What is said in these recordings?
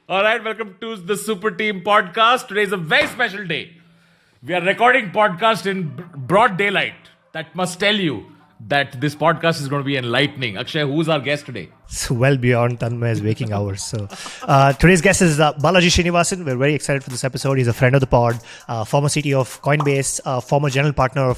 All right, welcome to the Super Team podcast. Today is a very special day. We are recording podcast in broad daylight. That must tell you that this podcast is going to be enlightening. Akshay, who's our guest today? It's well beyond Tanmay's waking hours. So today's guest is Balaji Srinivasan. We're very excited for this episode. He's a friend of the pod, former CTO of Coinbase, former general partner of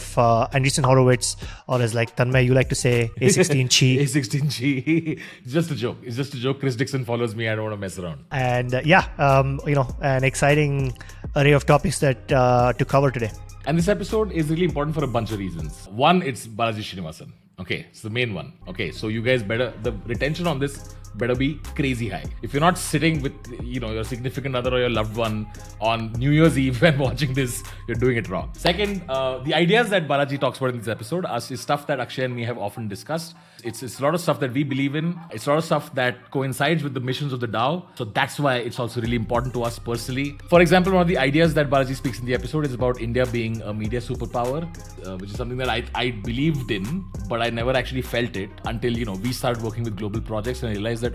Andreessen Horowitz, or as like Tanmay, you like to say, A16Chi. A16G. It's just a joke. It's just a joke. Chris Dixon follows me. I don't want to mess around. And an exciting array of topics that to cover today. And this episode is really important for a bunch of reasons. One, it's Balaji Srinivasan. Okay, it's the main one. Okay, so you guys the retention on this better be crazy high. If you're not sitting with, your significant other or your loved one on New Year's Eve and watching this, you're doing it wrong. Second, the ideas that Balaji talks about in this episode is stuff that Akshay and me have often discussed. It's a lot of stuff that we believe in. It's a lot of stuff that coincides with the missions of the DAO. So that's why it's also really important to us personally. For example, one of the ideas that Balaji speaks in the episode is about India being a media superpower, which is something that I believed in, but I never actually felt it until, we started working with global projects and I realized that,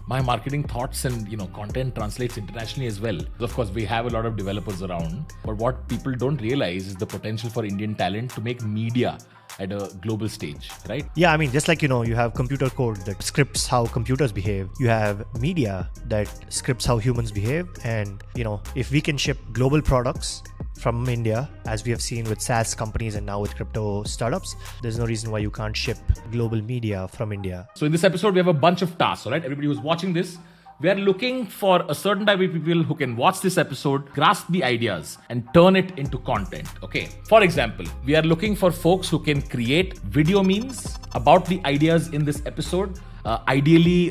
my marketing thoughts and content translates internationally as well. Of course, we have a lot of developers around, but what people don't realize is the potential for Indian talent to make media at a global stage, right? Yeah, I mean, just like, you have computer code that scripts how computers behave. You have media that scripts how humans behave. And, if we can ship global products from India, as we have seen with SaaS companies and now with crypto startups, there's no reason why you can't ship global media from India. So in this episode, we have a bunch of tasks, all right? Everybody who's watching this, we are looking for a certain type of people who can watch this episode, grasp the ideas, and turn it into content, okay? For example, we are looking for folks who can create video memes about the ideas in this episode. Ideally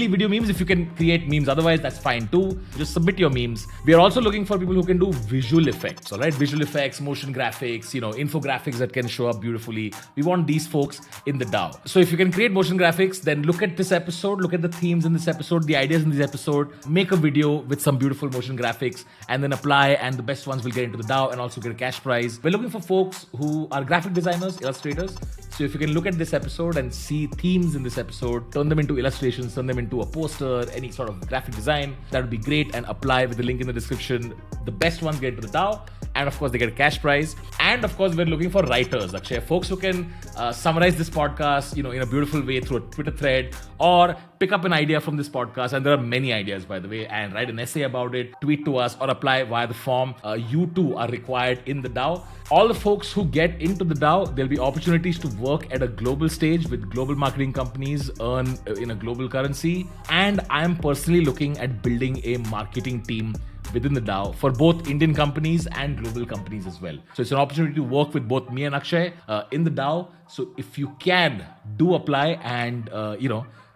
video memes if you can create memes. Otherwise, that's fine too. Just submit your memes. We are also looking for people who can do visual effects, all right? Visual effects, motion graphics, infographics that can show up beautifully. We want these folks in the DAO. So if you can create motion graphics, then look at this episode, look at the themes in this episode, the ideas in this episode, make a video with some beautiful motion graphics, and then apply, and the best ones will get into the DAO and also get a cash prize. We're looking for folks who are graphic designers, illustrators. So if you can look at this episode and see themes in this episode, turn them into illustrations, turn them into a poster, any sort of graphic design, that would be great, and apply with the link in the description. The best ones get into the DAO, and of course they get a cash prize. And of course we're looking for writers, Akshay, folks who can summarize this podcast, in a beautiful way through a Twitter thread, or pick up an idea from this podcast, and there are many ideas, by the way, and write an essay about it, tweet to us, or apply via the form. You too are required in the DAO. All the folks who get into the DAO, there'll be opportunities to work at a global stage with global marketing companies, earn in a global currency. And I'm personally looking at building a marketing team within the DAO for both Indian companies and global companies as well. So it's an opportunity to work with both me and Akshay in the DAO. So if you can, do apply and,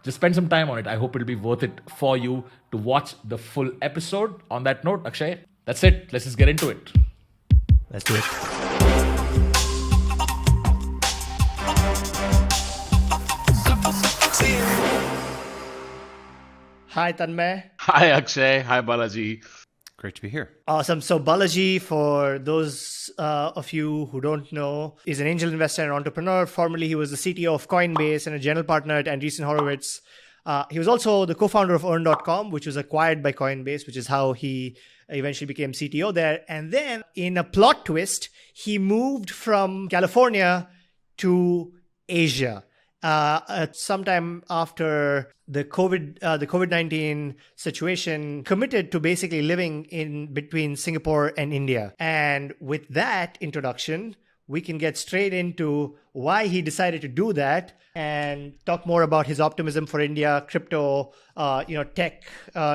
just spend some time on it. I hope it'll be worth it for you to watch the full episode. On that note, Akshay, that's it. Let's just get into it. Let's do it. Hi, Tanmay. Hi, Akshay. Hi, Balaji. Great to be here. Awesome. So Balaji, for those of you who don't know, is an angel investor and entrepreneur. Formerly, he was the CTO of Coinbase and a general partner at Andreessen Horowitz. He was also the co-founder of Earn.com, which was acquired by Coinbase, which is how he eventually became CTO there. And then in a plot twist, he moved from California to Asia. Sometime after the COVID-19 situation, committed to basically living in between Singapore and India. And with that introduction, we can get straight into why he decided to do that and talk more about his optimism for India, crypto, tech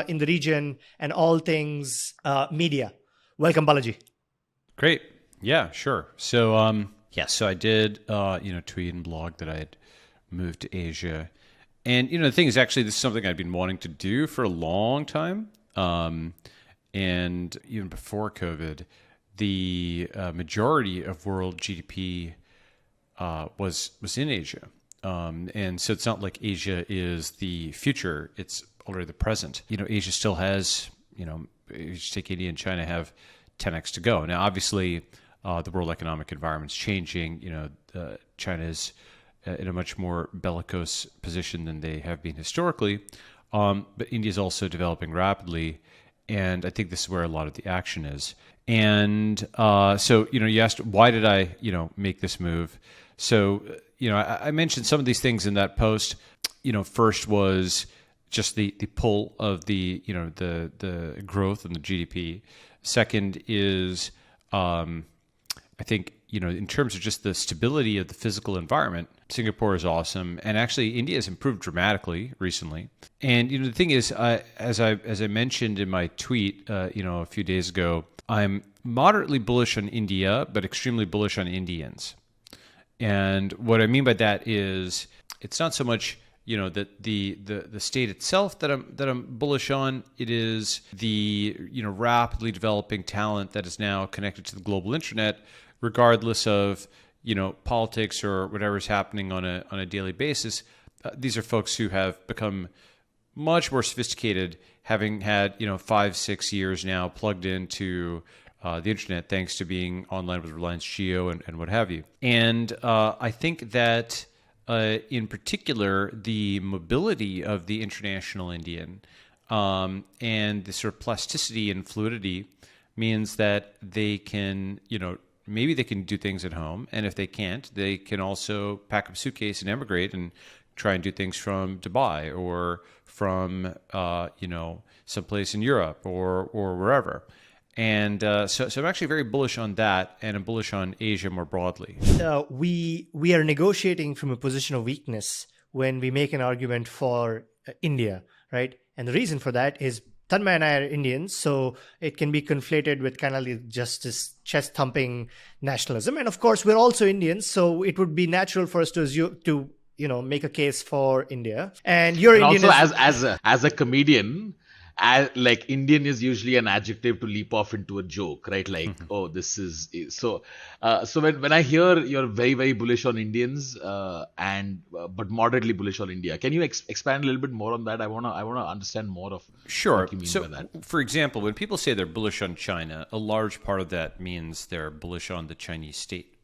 in the region, and all things media. Welcome, Balaji. Great. Yeah, sure. So, so I did, tweet and blog that I had moved to Asia. And, the thing is, actually, this is something I'd been wanting to do for a long time. And even before COVID, the majority of world GDP was in Asia. And so it's not like Asia is the future, it's already the present. Asia still has, you take India and China have 10x to go. Now, obviously, the world economic environment's changing. China is in a much more bellicose position than they have been historically. but India is also developing rapidly, and I think this is where a lot of the action is. And so, you asked, why did I, make this move? So, I mentioned some of these things in that post. First was just the pull of the growth and the GDP. Second is, I think, in terms of just the stability of the physical environment, Singapore is awesome, and actually India has improved dramatically recently. And the thing is, as I mentioned in my tweet, a few days ago, I'm moderately bullish on India, but extremely bullish on Indians. And what I mean by that is, it's not so much that the state itself that I'm bullish on. It is the rapidly developing talent that is now connected to the global internet, regardless of politics or whatever's happening on a daily basis. These are folks who have become much more sophisticated, having had 5-6 years now plugged into the internet, thanks to being online with Reliance Jio and what have you. And I think that in particular, the mobility of the international Indian and the sort of plasticity and fluidity means that they can, maybe they can do things at home. And if they can't, they can also pack up a suitcase and emigrate and try and do things from Dubai or from, someplace in Europe or wherever. And so I'm actually very bullish on that, and I'm bullish on Asia more broadly. We are negotiating from a position of weakness when we make an argument for India, right? And the reason for that is Tanmay and I are Indians, so it can be conflated with kind of just this chest-thumping nationalism. And of course, we're also Indians, so it would be natural for us to assume, make a case for India. And you're Indian. Also, as a comedian, like Indian is usually an adjective to leap off into a joke, right? Like, oh, this is so. So when I hear you're very, very bullish on Indians, but moderately bullish on India, can you expand a little bit more on that? I wanna understand more of what you mean by that. For example, when people say they're bullish on China, a large part of that means they're bullish on the Chinese state.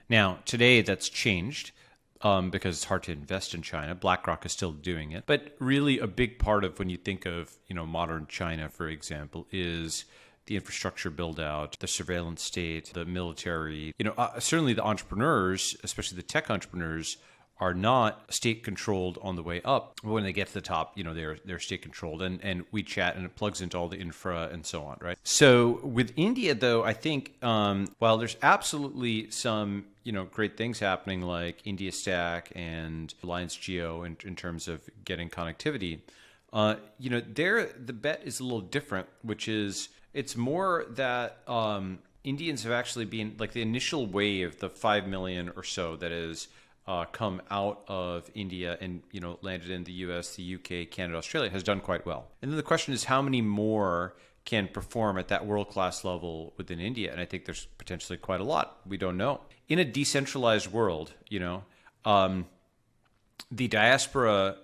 Now, today that's changed. Because it's hard to invest in China. BlackRock is still doing it. But really a big part of when you think of, modern China, for example, is the infrastructure build out, the surveillance state, the military. Certainly the entrepreneurs, especially the tech entrepreneurs, are not state controlled on the way up. But when they get to the top, they're state controlled, and WeChat, and it plugs into all the infra and so on, right? So with India, though, I think while there's absolutely some great things happening like India Stack and Reliance Jio in terms of getting connectivity, there the bet is a little different, which is it's more that Indians have actually been like the initial wave, the 5 million or so that is come out of India and landed in the US, the UK, Canada, Australia, has done quite well. And then the question is how many more can perform at that world-class level within India? And I think there's potentially quite a lot. We don't know. In a decentralized world, the diaspora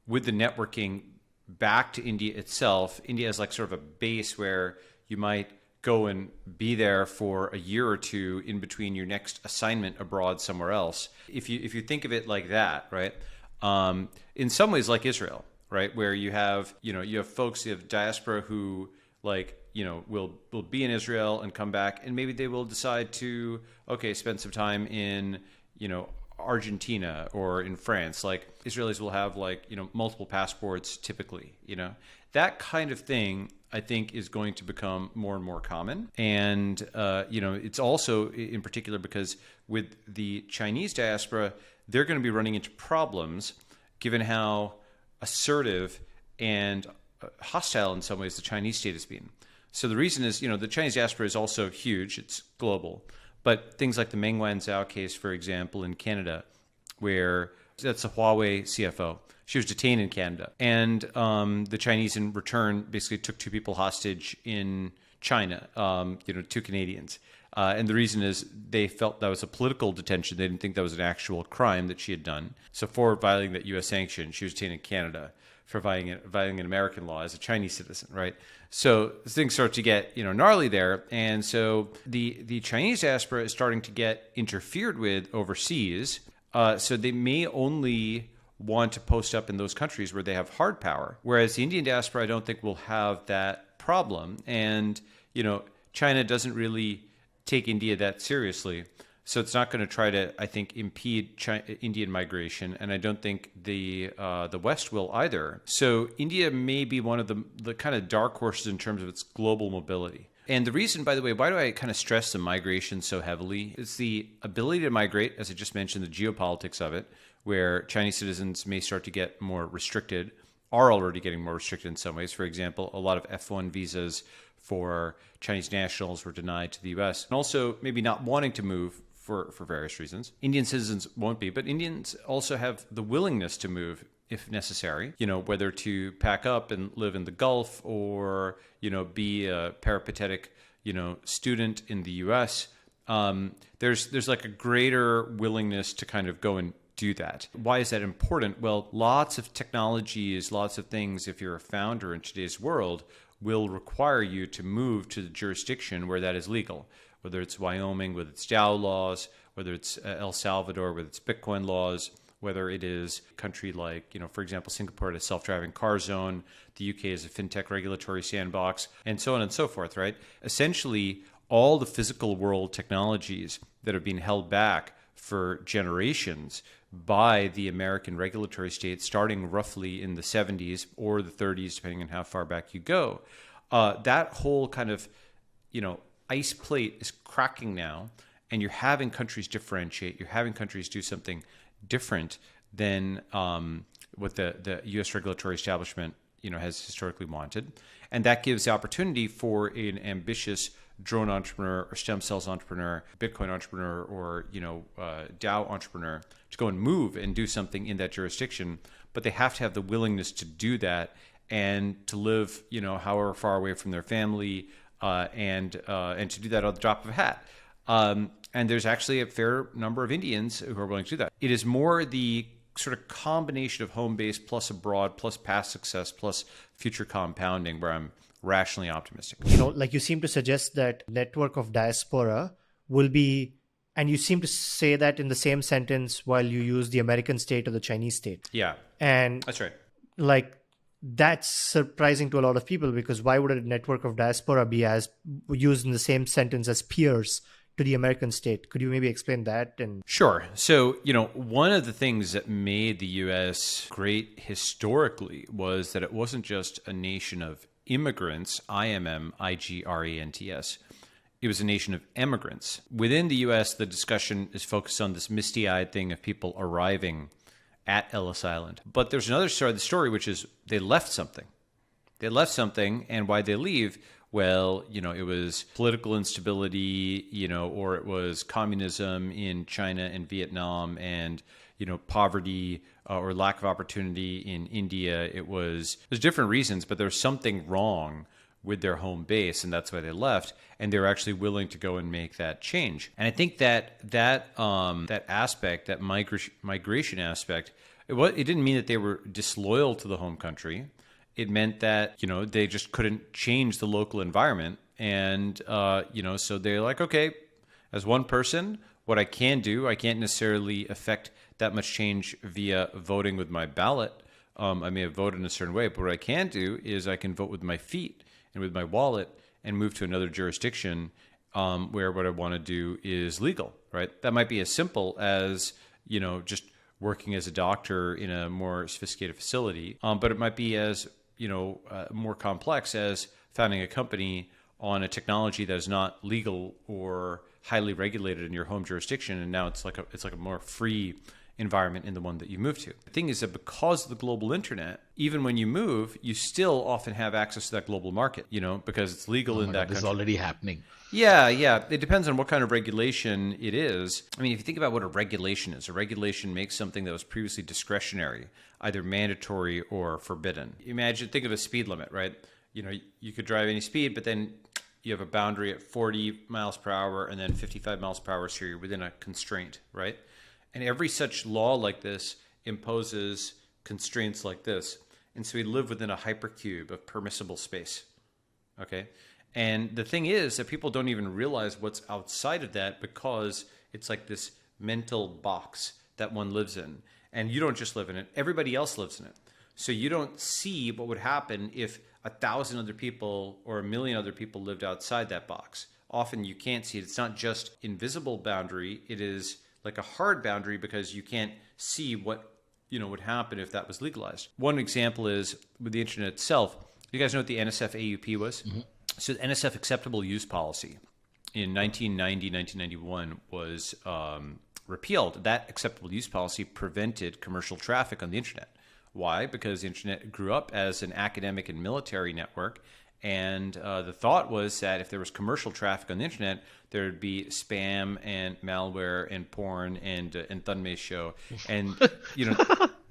with the networking back to India itself, India is like sort of a base where you might go and be there for a year or two in between your next assignment abroad somewhere else. If you think of it like that, right? In some ways like Israel, right? Where you have folks, you have diaspora who will be in Israel and come back, and maybe they will decide to, spend some time in, Argentina or in France. Like Israelis will have multiple passports typically, that kind of thing I think is going to become more and more common. And, it's also in particular because with the Chinese diaspora, they're going to be running into problems given how assertive and hostile in some ways the Chinese state has been. So the reason is, the Chinese diaspora is also huge. It's global. But things like the Meng Wanzhou case, for example, in Canada, where that's a Huawei CFO. She was detained in Canada. And the Chinese in return basically took 2 people hostage in China, 2 Canadians. And the reason is they felt that was a political detention. They didn't think that was an actual crime that she had done. So for violating that U.S. sanction, she was detained in Canada for violating an American law as a Chinese citizen, right? So things start to get gnarly there, and so the Chinese diaspora is starting to get interfered with overseas. So they may only want to post up in those countries where they have hard power. Whereas the Indian diaspora, I don't think will have that problem. And, China doesn't really take India that seriously. So it's not going to try to, I think, impede Indian migration, and I don't think the West will either. So India may be one of the kind of dark horses in terms of its global mobility. And the reason, by the way, why do I kind of stress the migration so heavily? It's the ability to migrate, as I just mentioned, the geopolitics of it, where Chinese citizens may start to get more restricted, are already getting more restricted in some ways. For example, a lot of F1 visas for Chinese nationals were denied to the US, and also maybe not wanting to move for various reasons. Indian citizens won't be, but Indians also have the willingness to move if necessary, whether to pack up and live in the Gulf or, be a peripatetic, student in the US. There's like a greater willingness to kind of go and do that. Why is that important? Well, lots of technologies, lots of things, if you're a founder in today's world, will require you to move to the jurisdiction where that is legal, whether it's Wyoming with its DAO laws, whether it's El Salvador with its Bitcoin laws, whether it is a country like, for example, Singapore had a self-driving car zone, the UK is a fintech regulatory sandbox, and so on and so forth, right? Essentially, all the physical world technologies that have been held back for generations by the American regulatory state, starting roughly in the 70s or the 30s, depending on how far back you go, that whole kind of, ice plate is cracking now, and you're having countries differentiate. You're having countries do something different than what the U.S. regulatory establishment, has historically wanted, and that gives the opportunity for an ambitious drone entrepreneur or stem cells entrepreneur, Bitcoin entrepreneur, or DAO entrepreneur to go and move and do something in that jurisdiction. But they have to have the willingness to do that and to live, however far away from their family. And to do that on the drop of a hat. And there's actually a fair number of Indians who are willing to do that. It is more the sort of combination of home base plus abroad plus past success plus future compounding where I'm rationally optimistic. Like you seem to suggest that network of diaspora will be, and you seem to say that in the same sentence while you use the American state or the Chinese state. Yeah, And that's right. That's surprising to a lot of people, because why would a network of diaspora be as used in the same sentence as peers to the American state? Could you maybe explain that? And Sure. So, one of the things that made the U.S. great historically was that it wasn't just a nation of immigrants, IMMIGRANTS. It was a nation of immigrants. Within the U.S., the discussion is focused on this misty-eyed thing of people arriving at Ellis Island. But there's another side of the story, which is they left something. They left something, and why'd they leave? Well, it was political instability, or it was communism in China and Vietnam, and, poverty or lack of opportunity in India. There's different reasons, but there's something wrong with their home base, and that's why they left. And they're actually willing to go and make that change. And I think that aspect, that migration aspect, it didn't mean that they were disloyal to the home country. It meant that they just couldn't change the local environment, and so they're like, okay, as one person, what I can do, I can't necessarily affect that much change via voting with my ballot. I may have voted in a certain way, but what I can do is I can vote with my feet and with my wallet and move to another jurisdiction where what I want to do is legal, right? That might be as simple as, just working as a doctor in a more sophisticated facility, but it might be as, more complex as founding a company on a technology that is not legal or highly regulated in your home jurisdiction, and now it's like a more free environment in the one that you move to. The thing is that because of the global internet, even when you move, you still often have access to that global market, because it's legal in that country. This is already happening. Yeah. It depends on what kind of regulation it is. I mean, if you think about what a regulation is, a regulation makes something that was previously discretionary, either mandatory or forbidden. Think of a speed limit, right? You could drive any speed, but then you have a boundary at 40 miles per hour and then 55 miles per hour, so you're within a constraint, right? And every such law like this imposes constraints like this. And so we live within a hypercube of permissible space, okay? And the thing is that people don't even realize what's outside of that, because it's like this mental box that one lives in. and you don't just live in it, everybody else lives in it. So you don't see what would happen if 1,000 other people or 1 million other people lived outside that box. Often you can't see it. It's not just invisible boundary. It is like a hard boundary because you can't see what would happen if that was legalized. One example is with the internet itself. You guys know what the NSF AUP was? Mm-hmm. So the NSF Acceptable Use Policy in 1990, 1991 was repealed. That acceptable use policy prevented commercial traffic on the internet. Why? Because the internet grew up as an academic and military network. And the thought was that if there was commercial traffic on the internet, there would be spam and malware and porn and Thunmei show. And,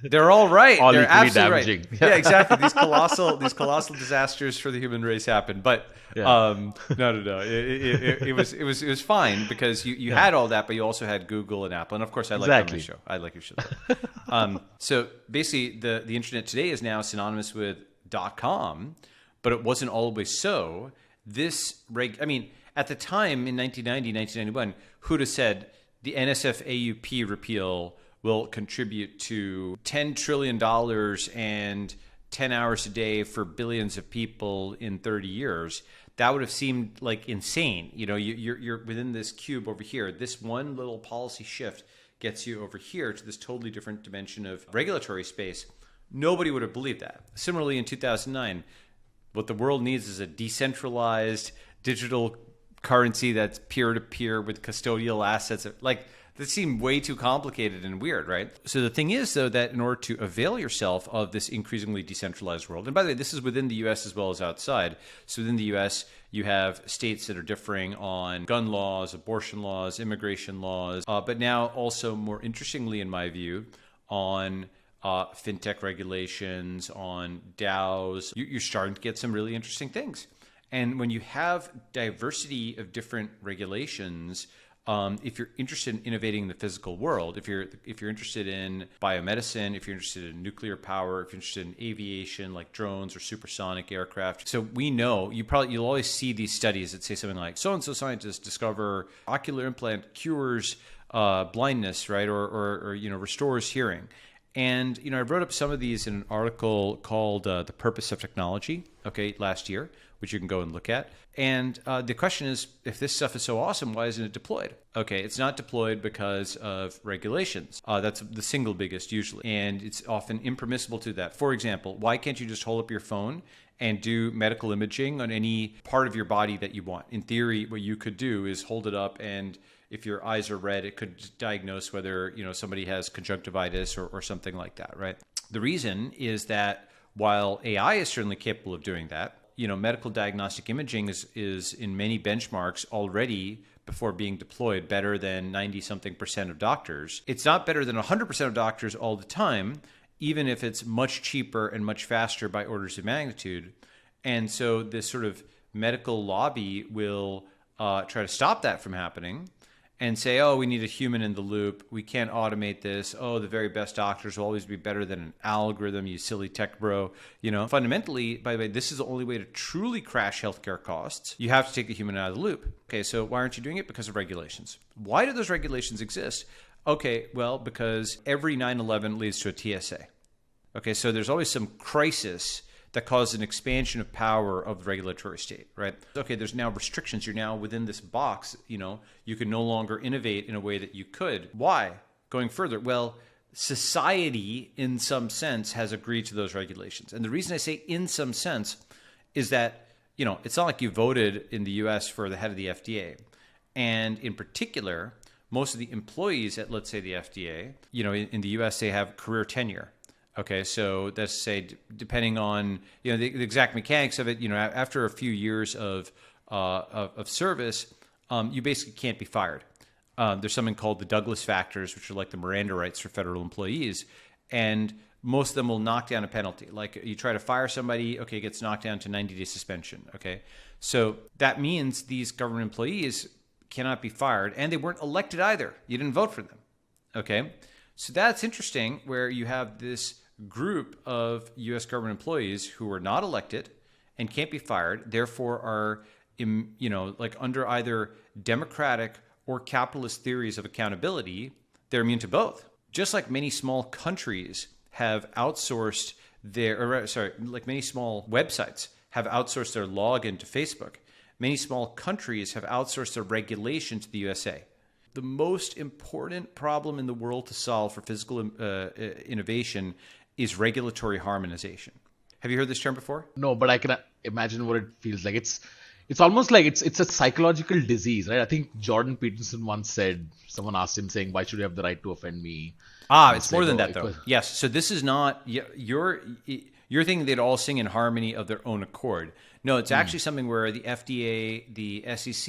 they're all right. All they're equally absolutely damaging. Right. Yeah, exactly. These colossal disasters for the human race happened. But no. It was fine because you had all that, but you also had Google and Apple. And of course, I like Thunmei show. I like your show. So basically, the internet today is now synonymous with .com. But it wasn't always so. At the time in 1990, 1991, who'd have said the NSF AUP repeal will contribute to $10 trillion and 10 hours a day for billions of people in 30 years? That would have seemed like insane. You're within this cube over here. This one little policy shift gets you over here to this totally different dimension of regulatory space. Nobody would have believed that. Similarly, in 2009, what the world needs is a decentralized digital currency that's peer-to-peer with custodial assets. That seemed way too complicated and weird, right? So the thing is, though, that in order to avail yourself of this increasingly decentralized world, and by the way, this is within the U.S. as well as outside. So within the U.S., you have states that are differing on gun laws, abortion laws, immigration laws, but now also, more interestingly, in my view, on fintech regulations, on DAOs, you're starting to get some really interesting things. And when you have diversity of different regulations, if you're interested in innovating in the physical world, if you're interested in biomedicine, if you're interested in nuclear power, if you're interested in aviation like drones or supersonic aircraft, so we know you'll always see these studies that say something like so and so scientists discover ocular implant cures blindness, right, or restores hearing. And, I wrote up some of these in an article called The Purpose of Technology, last year, which you can go and look at. And the question is, if this stuff is so awesome, why isn't it deployed? It's not deployed because of regulations. That's the single biggest usually. And it's often impermissible to that. For example, why can't you just hold up your phone and do medical imaging on any part of your body that you want? In theory, what you could do is hold it up, and if your eyes are red, it could diagnose whether somebody has conjunctivitis or something like that, right? The reason is that while AI is certainly capable of doing that, medical diagnostic imaging is in many benchmarks already, before being deployed, better than 90-something% of doctors. It's not better than 100% of doctors all the time, even if it's much cheaper and much faster by orders of magnitude. And so this sort of medical lobby will try to stop that from happening and say, oh, we need a human in the loop. We can't automate this. Oh, the very best doctors will always be better than an algorithm, you silly tech bro. Fundamentally, by the way, this is the only way to truly crash healthcare costs. You have to take the human out of the loop. Okay, so why aren't you doing it? Because of regulations. Why do those regulations exist? Okay, well, because every 9/11 leads to a TSA. Okay, so there's always some crisis that causes an expansion of power of the regulatory state, right? Okay, there's now restrictions. You're now within this box, you can no longer innovate in a way that you could. Why? Going further, well, society in some sense has agreed to those regulations. And the reason I say in some sense is that, it's not like you voted in the US for the head of the FDA. And in particular, most of the employees at, let's say, the FDA, in the US, they have career tenure. Okay, so that's say depending on the exact mechanics of it. After a few years of service, you basically can't be fired. There's something called the Douglas factors, which are like the Miranda rights for federal employees, and most of them will knock down a penalty. Like you try to fire somebody, it gets knocked down to 90-day suspension. Okay, so that means these government employees cannot be fired, and they weren't elected either. You didn't vote for them. Okay, so that's interesting, where you have this group of U.S. government employees who are not elected and can't be fired, therefore are, under either democratic or capitalist theories of accountability, they're immune to both. just like many small countries have outsourced like many small websites have outsourced their login to Facebook, many small countries have outsourced their regulation to the USA. The most important problem in the world to solve for physical innovation is regulatory harmonization. Have you heard this term before? No, but I can imagine what it feels like. It's almost like it's a psychological disease, right? I think Jordan Peterson once said, someone asked him saying, "Why should you have the right to offend me?" It's more than that, though. Yes. So this is not you're thinking they'd all sing in harmony of their own accord. No, it's actually something where the FDA, the SEC,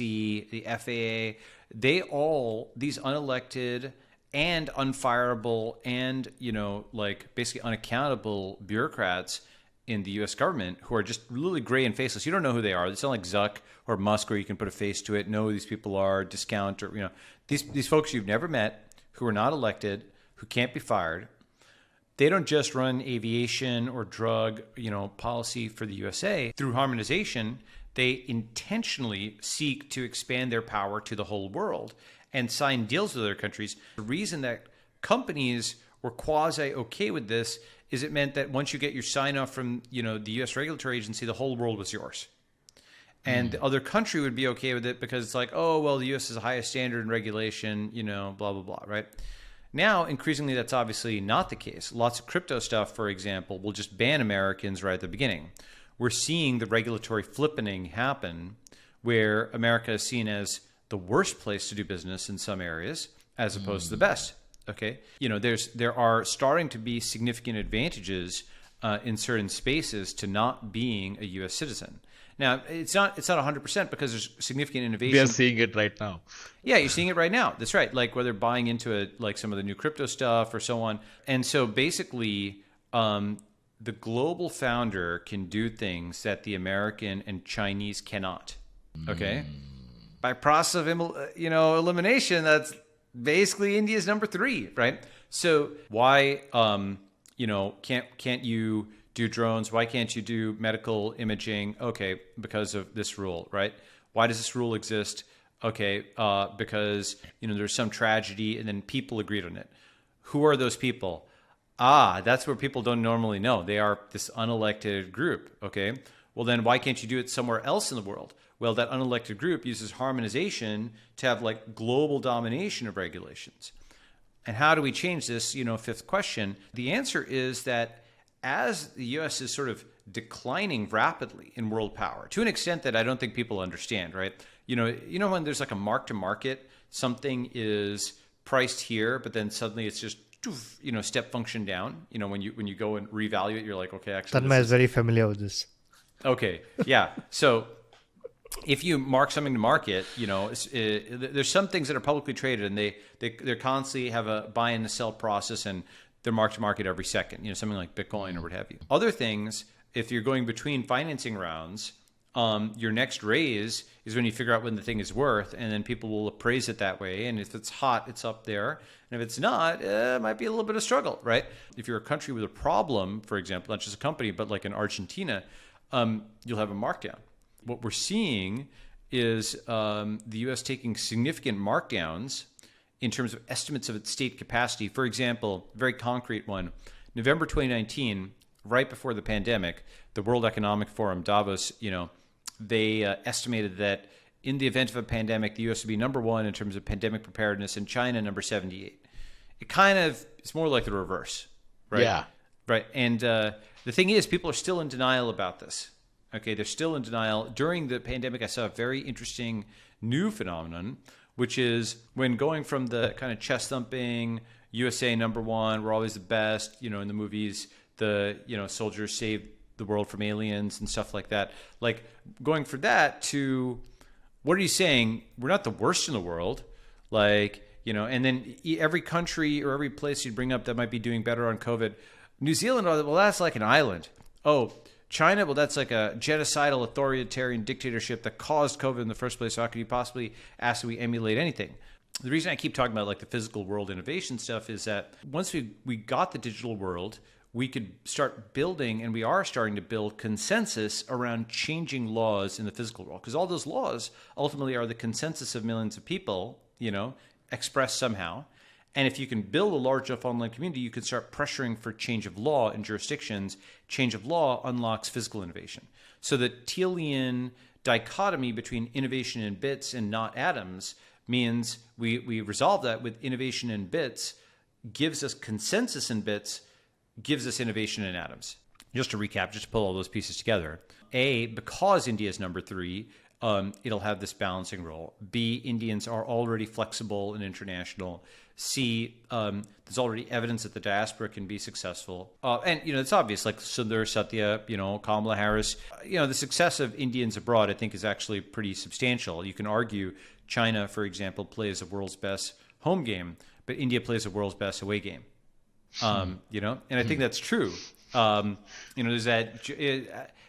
the FAA, these unelected and unfireable and like basically unaccountable bureaucrats in the U.S. government who are just really gray and faceless. You don't know who they are. They sound like Zuck or Musk, where you can put a face to it, know who these people are, discount, or these folks you've never met who are not elected, who can't be fired. They don't just run aviation or drug, policy for the USA. Through harmonization, they intentionally seek to expand their power to the whole world and sign deals with other countries. The reason that companies were quasi okay with this is it meant that once you get your sign off from, the US regulatory agency, the whole world was yours. And the other country would be okay with it because it's like, oh, well, the US is the highest standard in regulation, blah, blah, blah, right? Now, increasingly, that's obviously not the case. Lots of crypto stuff, for example, will just ban Americans right at the beginning. We're seeing the regulatory flippening happen where America is seen as the worst place to do business in some areas as opposed to the best. Okay, there are starting to be significant advantages in certain spaces to not being a U.S. citizen. Now, it's not 100% because there's significant innovation. We are seeing it right now. Yeah, you're seeing it right now. That's right. Like whether buying into like some of the new crypto stuff or so on. And so basically, the global founder can do things that the American and Chinese cannot. Okay, by process of elimination, that's basically India's number 3, right? So why can't you do drones? Why can't you do medical imaging? Okay, because of this rule, right? Why does this rule exist? Okay, because there's some tragedy and then people agreed on it. Who are those people? That's where people don't normally know. They are this unelected group. Okay, well then why can't you do it somewhere else in the world? Well, that unelected group uses harmonization to have like global domination of regulations. And how do we change this? Fifth question. The answer is that as the U.S. is sort of declining rapidly in world power, to an extent that I don't think people understand, right? When there's like a mark to market, something is priced here, but then suddenly it's just step function down. When you go and revalue it, you're like, okay, actually, Tanmay is very familiar with this. Okay, yeah. So if you mark something to market, there's some things that are publicly traded and they constantly have a buy and a sell process and they're marked to market every second, something like Bitcoin or what have you. Other things, if you're going between financing rounds, your next raise is when you figure out what the thing is worth, and then people will appraise it that way. And if it's hot, it's up there. And if it's not, it might be a little bit of struggle, right? If you're a country with a problem, for example, not just a company, but like in Argentina, you'll have a markdown. What we're seeing is the U.S. taking significant markdowns in terms of estimates of its state capacity. For example, very concrete one, November 2019, right before the pandemic, the World Economic Forum, Davos, they estimated that in the event of a pandemic, the U.S. would be number 1 in terms of pandemic preparedness and China number 78. It's more like the reverse, right? Yeah. Right. And the thing is, people are still in denial about this. Okay, they're still in denial. During the pandemic, I saw a very interesting new phenomenon, which is when going from the kind of chest thumping, USA number 1, we're always the best, in the movies, the, soldiers saved the world from aliens and stuff like that. Like going for that to, what are you saying? We're not the worst in the world. Like, and then every country or every place you bring up that might be doing better on COVID. New Zealand, well, that's like an island. Oh, China, well, that's like a genocidal authoritarian dictatorship that caused COVID in the first place. So how could you possibly ask that we emulate anything? The reason I keep talking about like the physical world innovation stuff is that once we got the digital world, we could start building, and we are starting to build consensus around changing laws in the physical world. Because all those laws ultimately are the consensus of millions of people, expressed somehow. And if you can build a large enough online community, you can start pressuring for change of law in jurisdictions. Change of law unlocks physical innovation. So the Thielian dichotomy between innovation in bits and not atoms means we resolve that with innovation in bits, gives us consensus in bits, gives us innovation in atoms. Just to recap, just to pull all those pieces together. A, because India is number 3, it'll have this balancing role. B, Indians are already flexible and international. C, there's already evidence that the diaspora can be successful. And, it's obvious, like Sundar Satya, Kamala Harris. The success of Indians abroad, I think, is actually pretty substantial. You can argue China, for example, plays the world's best home game, but India plays the world's best away game. And I think that's true. There's that,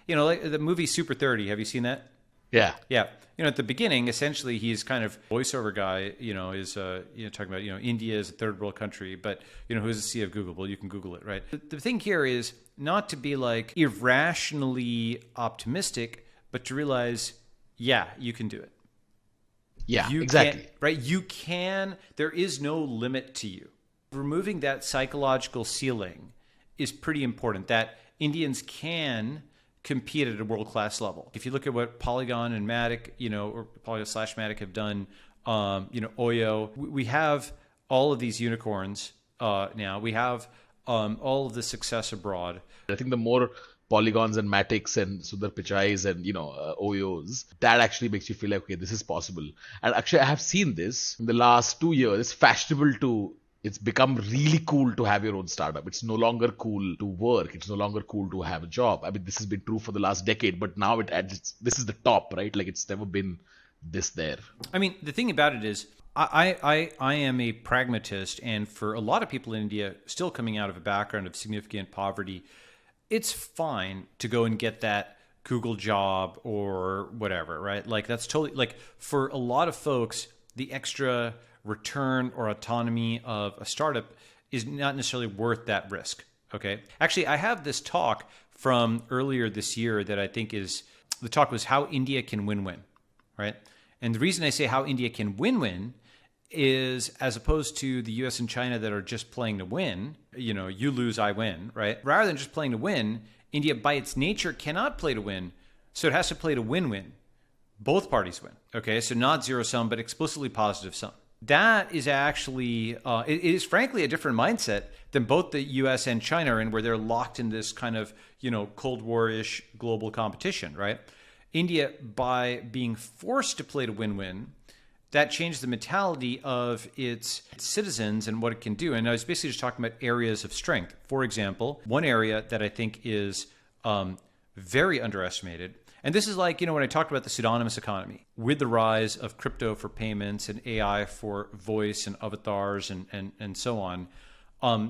like the movie Super 30. Have you seen that? Yeah. Yeah. At the beginning, essentially, he's kind of voiceover guy, is, talking about, India is a third world country, but, who's the CEO of Google? Well, you can Google it, right? The thing here is not to be like irrationally optimistic, but to realize, yeah, you can do it. Yeah, You exactly. can, right? You can, there is no limit to you. Removing that psychological ceiling is pretty important, that Indians can compete at a world-class level. If you look at what Polygon and Matic, or Polygon/Matic have done, Oyo, we have all of these unicorns now. We have all of the success abroad. I think the more Polygons and Matics and Sundar Pichais and Oyos, that actually makes you feel like, okay, this is possible. And actually, I have seen this in the last 2 years. It's fashionable to. It's become really cool to have your own startup. It's no longer cool to work. It's no longer cool to have a job. I mean, this has been true for the last decade, but now this is the top, right? Like, it's never been this there. I mean, the thing about it is, I am a pragmatist, and for a lot of people in India, still coming out of a background of significant poverty, it's fine to go and get that Google job or whatever, right? Like, that's totally, like, for a lot of folks, the extra return or autonomy of a startup is not necessarily worth that risk. Okay. Actually, I have this talk from earlier this year that I think the talk was how India can win-win, right? And the reason I say how India can win-win is, as opposed to the US and China that are just playing to win, you lose, I win, right? Rather than just playing to win, India by its nature cannot play to win. So it has to play to win-win. Both parties win. Okay. So not zero sum, but explicitly positive sum. That is actually, it is frankly a different mindset than both the US and China are in, where they're locked in this kind of, Cold War-ish global competition, right? India, by being forced to play to win-win, that changed the mentality of its citizens and what it can do. And I was basically just talking about areas of strength. For example, one area that I think is very underestimated. And this is like, when I talked about the pseudonymous economy, with the rise of crypto for payments and AI for voice and avatars and so on,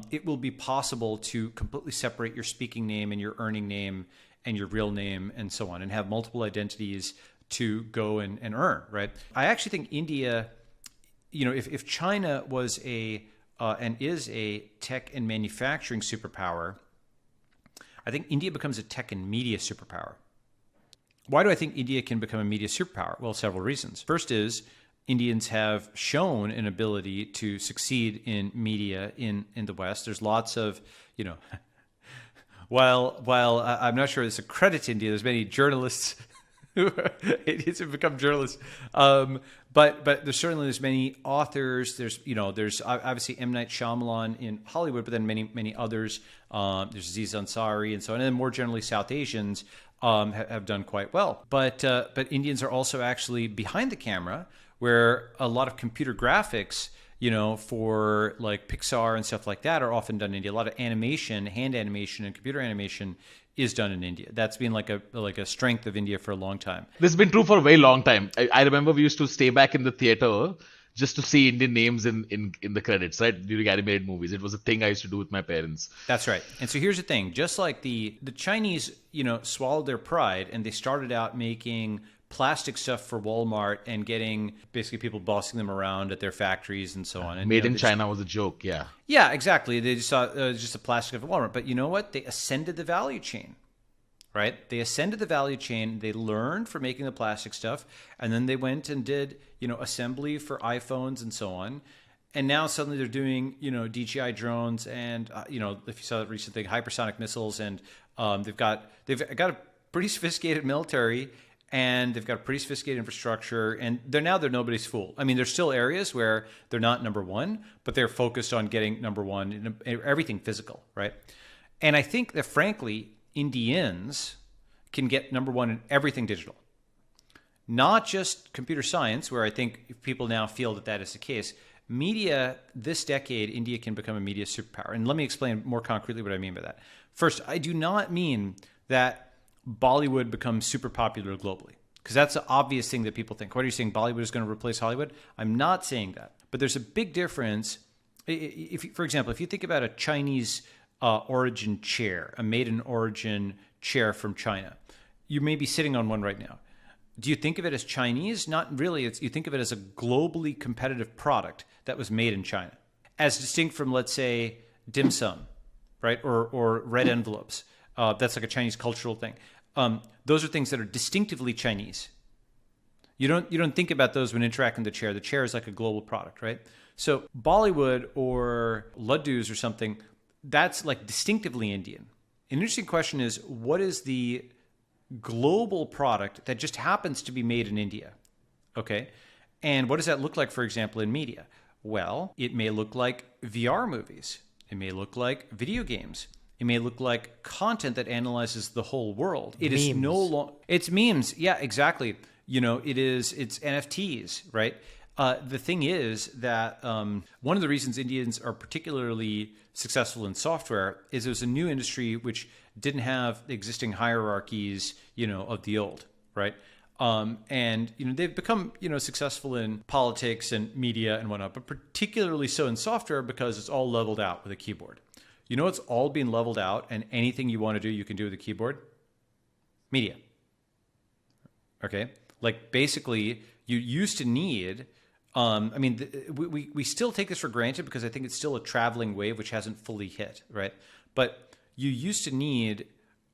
it will be possible to completely separate your speaking name and your earning name and your real name and so on, and have multiple identities to go and earn, right? I actually think India, if China was and is a tech and manufacturing superpower, I think India becomes a tech and media superpower. Why do I think India can become a media superpower? Well, several reasons. First is Indians have shown an ability to succeed in media in the West. There's lots of, while I'm not sure it's a credit to India, there's many journalists who have become journalists. But there's many authors. There's obviously M. Night Shyamalan in Hollywood, but then many others. There's Aziz Ansari and so on. And then more generally, South Asians have done quite well. But Indians are also actually behind the camera, where a lot of computer graphics, for like Pixar and stuff like that, are often done in India. A lot of animation, hand animation and computer animation is done in India. That's been like a strength of India for a long time. This has been true for a very long time. I remember we used to stay back in the theater just to see Indian names in the credits, right? During animated movies. It was a thing I used to do with my parents. That's right. And so here's the thing. Just like the Chinese, swallowed their pride, and they started out making plastic stuff for Walmart and getting basically people bossing them around at their factories and so on. And, Made in China was a joke, yeah. Yeah, exactly. They just saw just a plastic stuff at Walmart. But you know what? They ascended the value chain. Right? They ascended the value chain. They learned from making the plastic stuff, and then they went and did, assembly for iPhones and so on. And now suddenly they're doing, DJI drones and, if you saw the recent thing, hypersonic missiles, and they've got a pretty sophisticated military, and they've got a pretty sophisticated infrastructure, and they're nobody's fool. I mean, there's still areas where they're not number one, but they're focused on getting number one in everything physical, right? And I think that, frankly, Indians can get number one in everything digital. Not just computer science, where I think people now feel that is the case. Media, this decade, India can become a media superpower. And let me explain more concretely what I mean by that. First, I do not mean that Bollywood becomes super popular globally, because that's the obvious thing that people think. What are you saying, Bollywood is going to replace Hollywood? I'm not saying that. But there's a big difference. For example, if you think about a Chinese origin chair, a made-in-origin chair from China, you may be sitting on one right now. Do you think of it as Chinese? Not really. You think of it as a globally competitive product that was made in China, as distinct from, let's say, dim sum, right? Or red envelopes. That's like a Chinese cultural thing. Those are things that are distinctively Chinese. You don't think about those when interacting with the chair. The chair is like a global product, right? So Bollywood or laddus or something, that's like distinctively Indian. An interesting question is, what is the global product that just happens to be made in India? Okay. And what does that look like, for example, in media? Well, it may look like VR movies. It may look like video games. It may look like content that analyzes the whole world. It is no longer, it's memes. Yeah, exactly. It's NFTs, right? The thing is that one of the reasons Indians are particularly successful in software is there's a new industry which didn't have the existing hierarchies, of the old, right? And they've become successful in politics and media and whatnot, but particularly so in software because it's all leveled out with a keyboard. It's all being leveled out, and anything you want to do, you can do with a keyboard. Media. Okay, like basically, you used to need. We still take this for granted because I think it's still a traveling wave which hasn't fully hit, right? But you used to need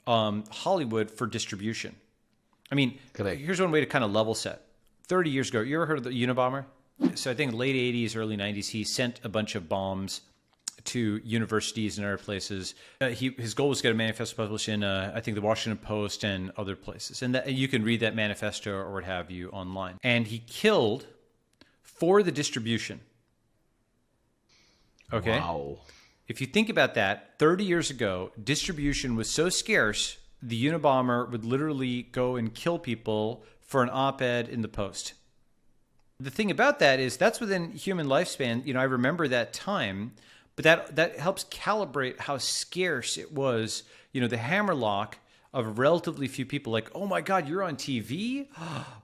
Hollywood for distribution. Correct. Here's one way to kind of level set. 30 years ago, you ever heard of the Unabomber? So I think late 80s, early 90s, he sent a bunch of bombs to universities and other places. His goal was to get a manifesto published in, I think, the Washington Post and other places. And you can read that manifesto or what have you online. And he killed for the distribution. Okay? Wow. If you think about that, 30 years ago, distribution was so scarce, the Unabomber would literally go and kill people for an op-ed in the Post. The thing about that is that's within human lifespan. I remember that time, but that helps calibrate how scarce it was. The hammerlock of relatively few people, like, oh my God, you're on TV?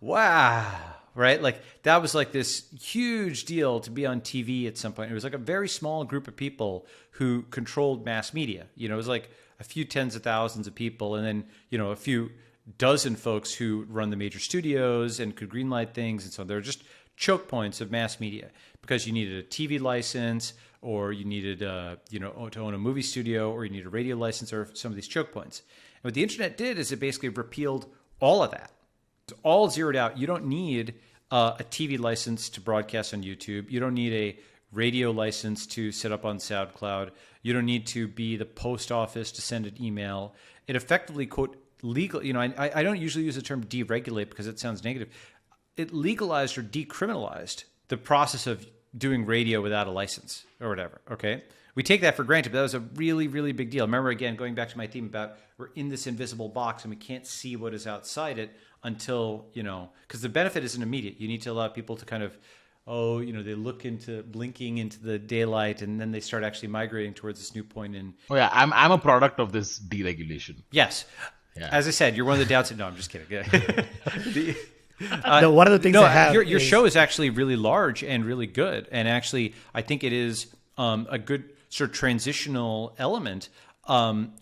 Wow. Right? Like that was like this huge deal to be on TV at some point. It was like a very small group of people who controlled mass media. It was like a few tens of thousands of people, and then, a few dozen folks who run the major studios and could greenlight things. And so there were just choke points of mass media because you needed a TV license, or you needed, to own a movie studio, or you needed a radio license, or some of these choke points. And what the internet did is it basically repealed all of that. It's all zeroed out. You don't need a TV license to broadcast on YouTube. You don't need a radio license to set up on SoundCloud. You don't need to be the post office to send an email. It effectively, quote, legal. I don't usually use the term deregulate because it sounds negative. It legalized or decriminalized the process of doing radio without a license or whatever. Okay. We take that for granted, but that was a really, really big deal. Remember, again, going back to my theme about we're in this invisible box and we can't see what is outside it until, because the benefit isn't immediate. You need to allow people to kind of, they look blinking into the daylight, and then they start actually migrating towards this new point in. Oh yeah, I'm a product of this deregulation. Yes. Yeah. As I said, you're one of the doubts. No, I'm just kidding. One of the things I have your show is actually really large and really good. And actually, I think it is a good sort of transitional element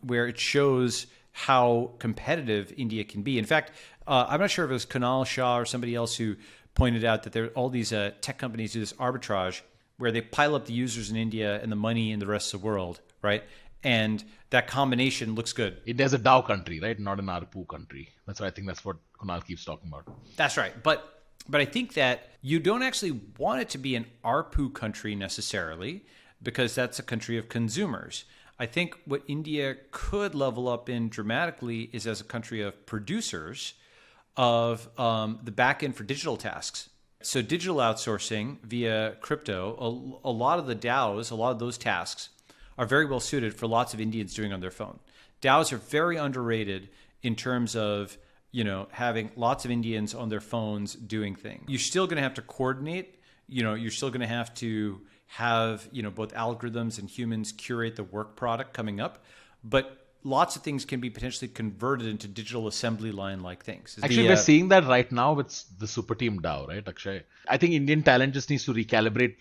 where it shows how competitive India can be. In fact, I'm not sure if it was Kunal Shah or somebody else who pointed out that all these tech companies do this arbitrage where they pile up the users in India and the money in the rest of the world, right? And that combination looks good. India's a DAO country, right? Not an ARPU country. That's what Kunal keeps talking about. That's right. But But I think that you don't actually want it to be an ARPU country necessarily, because that's a country of consumers. I think what India could level up in dramatically is as a country of producers of the back end for digital tasks. So digital outsourcing via crypto, a lot of the DAOs, a lot of those tasks are very well suited for lots of Indians doing on their phone. DAOs are very underrated in terms of, having lots of Indians on their phones doing things. You're still going to have to coordinate, you're still going to have to have, both algorithms and humans curate the work product coming up, but lots of things can be potentially converted into digital assembly line like things. Actually, we're seeing that right now with the Super Team DAO, right, Akshay? I think Indian talent just needs to recalibrate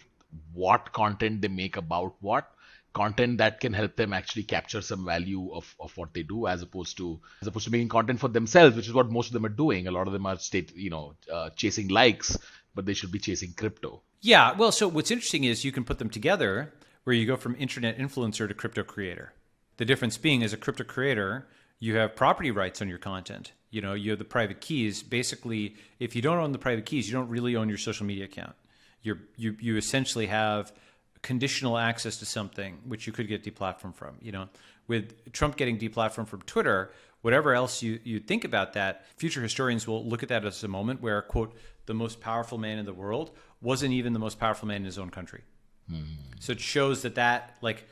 what content they make about what content that can help them actually capture some value of what they do, as opposed to making content for themselves, which is what most of them are doing. A lot of them are chasing likes, but they should be chasing crypto. Yeah, well, so what's interesting is you can put them together where you go from internet influencer to crypto creator. The difference being, as a crypto creator, you have property rights on your content. You have the private keys. Basically, if you don't own the private keys, you don't really own your social media account. You essentially have conditional access to something which you could get deplatformed from. With Trump getting deplatformed from Twitter, whatever else you think about that, future historians will look at that as a moment where, quote, the most powerful man in the world wasn't even the most powerful man in his own country. So it shows that like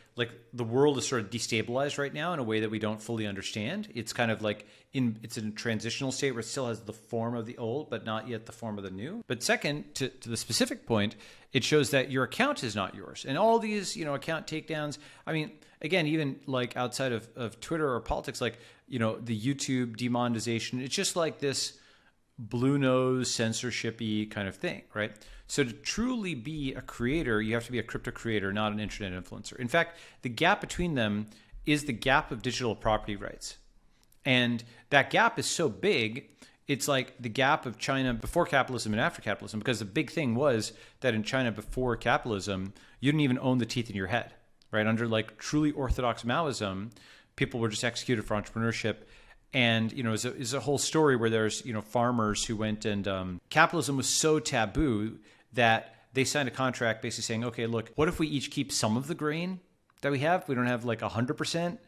the world is sort of destabilized right now in a way that we don't fully understand. It's kind of like it's in a transitional state where it still has the form of the old, but not yet the form of the new. But second, to the specific point, it shows that your account is not yours. And all these, account takedowns, I mean, again, even like outside of Twitter or politics, like, the YouTube demonetization, it's just like this blue nose censorship-y kind of thing, right? So to truly be a creator, you have to be a crypto creator, not an internet influencer. In fact, the gap between them is the gap of digital property rights. And that gap is so big, it's like the gap of China before capitalism and after capitalism, because the big thing was that in China before capitalism, you didn't even own the teeth in your head, right? Under like truly orthodox Maoism, people were just executed for entrepreneurship. And, it's a whole story where there's, farmers who went and capitalism was so taboo that they signed a contract basically saying, okay, look, what if we each keep some of the grain that we have? We don't have like 100%,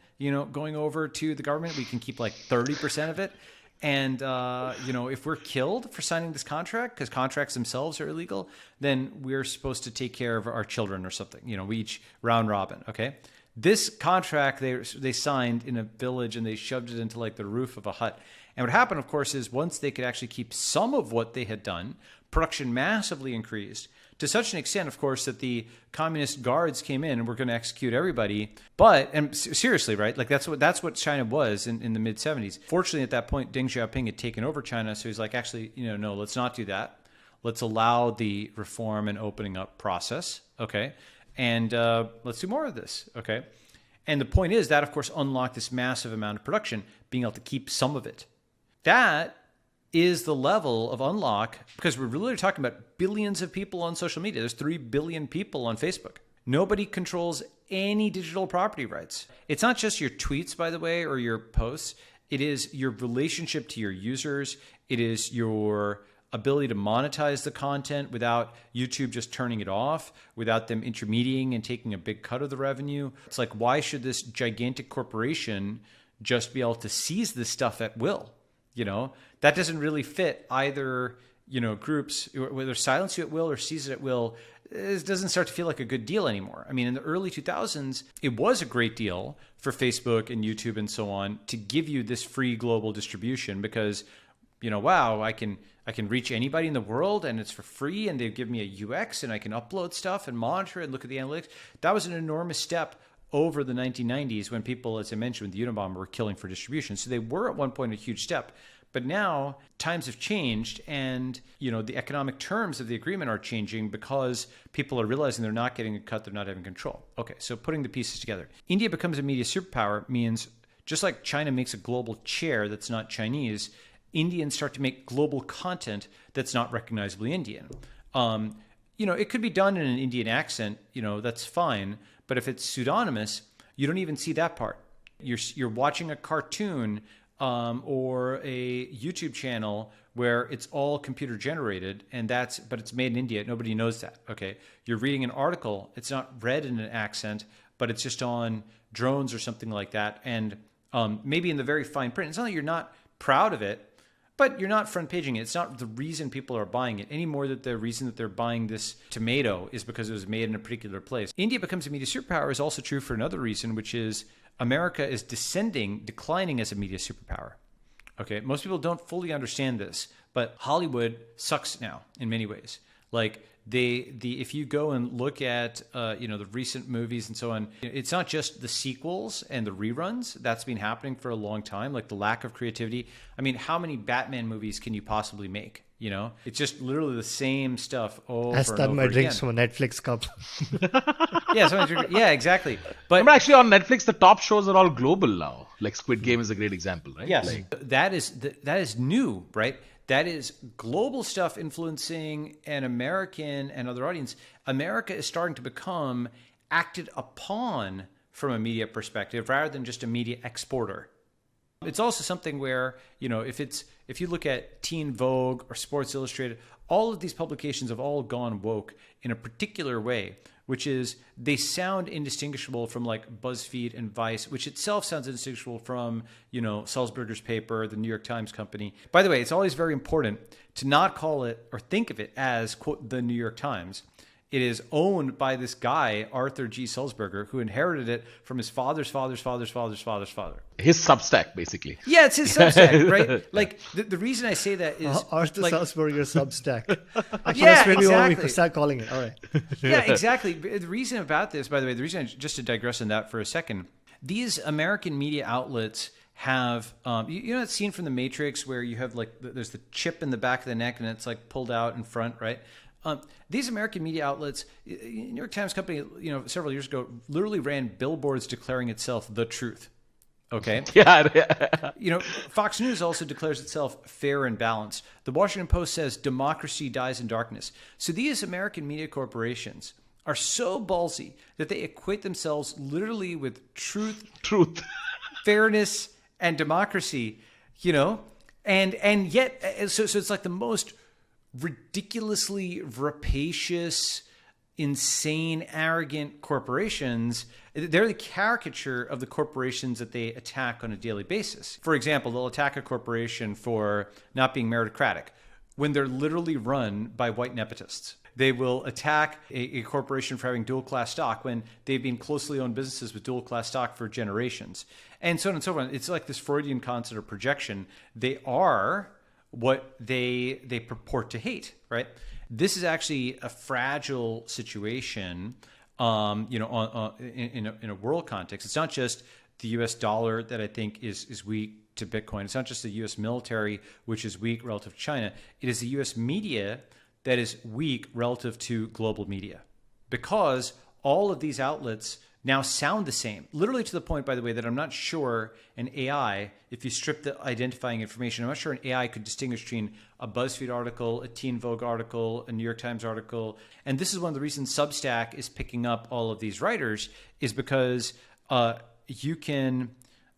going over to the government. We can keep like 30% of it. And, if we're killed for signing this contract, because contracts themselves are illegal, then we're supposed to take care of our children or something. We each round robin. Okay. This contract they signed in a village, and they shoved it into like the roof of a hut. And what happened, of course, is once they could actually keep some of what they had done, production massively increased to such an extent, of course, that the communist guards came in and were going to execute everybody. And seriously, right? Like that's what China was in the mid 70s. Fortunately, at that point, Deng Xiaoping had taken over China. So he's like, actually, no, let's not do that. Let's allow the reform and opening up process. Okay. And let's do more of this, okay? And the point is that, of course, unlocked this massive amount of production, being able to keep some of it. That is the level of unlock, because we're really talking about billions of people on social media. There's 3 billion people on Facebook. Nobody controls any digital property rights. It's not just your tweets, by the way, or your posts. It is your relationship to your users. It is your ability to monetize the content without YouTube just turning it off, without them intermediating and taking a big cut of the revenue. It's like, why should this gigantic corporation just be able to seize this stuff at will? That doesn't really fit either, groups, whether silence you at will or seize it at will. It doesn't start to feel like a good deal anymore. I mean, in the early 2000s, it was a great deal for Facebook and YouTube and so on to give you this free global distribution because, wow, I can reach anybody in the world and it's for free, and they give me a UX and I can upload stuff and monitor and look at the analytics. That was an enormous step over the 1990s when people, as I mentioned, with the Unabomber were killing for distribution. So they were at one point a huge step. But now times have changed, and the economic terms of the agreement are changing because people are realizing they're not getting a cut, they're not having control. Okay, so putting the pieces together. India becomes a media superpower means just like China makes a global chair that's not Chinese, Indians start to make global content that's not recognizably Indian. It could be done in an Indian accent, that's fine. But if it's pseudonymous, you don't even see that part. You're watching a cartoon or a YouTube channel where it's all computer generated, but it's made in India. Nobody knows that. Okay, you're reading an article. It's not read in an accent, but it's just on drones or something like that, and maybe in the very fine print. It's not that you're not proud of it, but you're not front paging it. It's not the reason people are buying it any more than the reason that they're buying this tomato is because it was made in a particular place. India becomes a media superpower is also true for another reason, which is America is declining as a media superpower. Okay, most people don't fully understand this, but Hollywood sucks now in many ways. Like if you go and look at the recent movies and so on, it's not just the sequels and the reruns. That's been happening for a long time. Like the lack of creativity. I mean, how many Batman movies can you possibly make? It's just literally the same stuff over I and start over my drinks again. from a Netflix cup. Yeah, exactly. But But actually, on Netflix, the top shows are all global now. Like Squid Game is a great example, right? yes, Like, that is new, right? That is global stuff influencing an American and other audience. America is starting to become acted upon from a media perspective rather than just a media exporter. It's also something where, if you look at Teen Vogue or Sports Illustrated, all of these publications have all gone woke in a particular way, which is they sound indistinguishable from like BuzzFeed and Vice, which itself sounds indistinguishable from, Sulzberger's paper, the New York Times Company. By the way, it's always very important to not call it or think of it as, quote, the New York Times. It is owned by this guy, Arthur G. Sulzberger, who inherited it from his father's father. his Substack, basically. Yeah, it's his Substack, right? Like the reason I say that is Arthur like, Salzburger Substack. Actually, Yeah, that's maybe what we exactly. start calling it. All right. yeah, exactly. The reason about this, by the way, just to digress on that for a second, these American media outlets have, you know that scene from The Matrix where you have like, there's the chip in the back of the neck and it's like pulled out in front, right? These American media outlets, New York Times Company, several years ago, literally ran billboards declaring itself the truth. Okay. Yeah. Fox News also declares itself fair and balanced. The Washington Post says democracy dies in darkness. So these American media corporations are so ballsy that they equate themselves literally with truth, fairness, and democracy, and yet, so it's like the most ridiculously rapacious, insane, arrogant corporations. They're the caricature of the corporations that they attack on a daily basis. For example, they'll attack a corporation for not being meritocratic when they're literally run by white nepotists. They will attack a corporation for having dual-class stock when they've been closely owned businesses with dual-class stock for generations. And so on and so on. It's like this Freudian concept of projection. They are what they purport to hate, right? This is actually a fragile situation, in a world context. It's not just the U.S. dollar that I think is weak to Bitcoin. It's not just the U.S. military, which is weak relative to China. It is the U.S. media that is weak relative to global media, because all of these outlets now sound the same, literally to the point, by the way, that I'm not sure an AI, if you strip the identifying information, I'm not sure an AI could distinguish between a BuzzFeed article, a Teen Vogue article, a New York Times article. And this is one of the reasons Substack is picking up all of these writers, is because you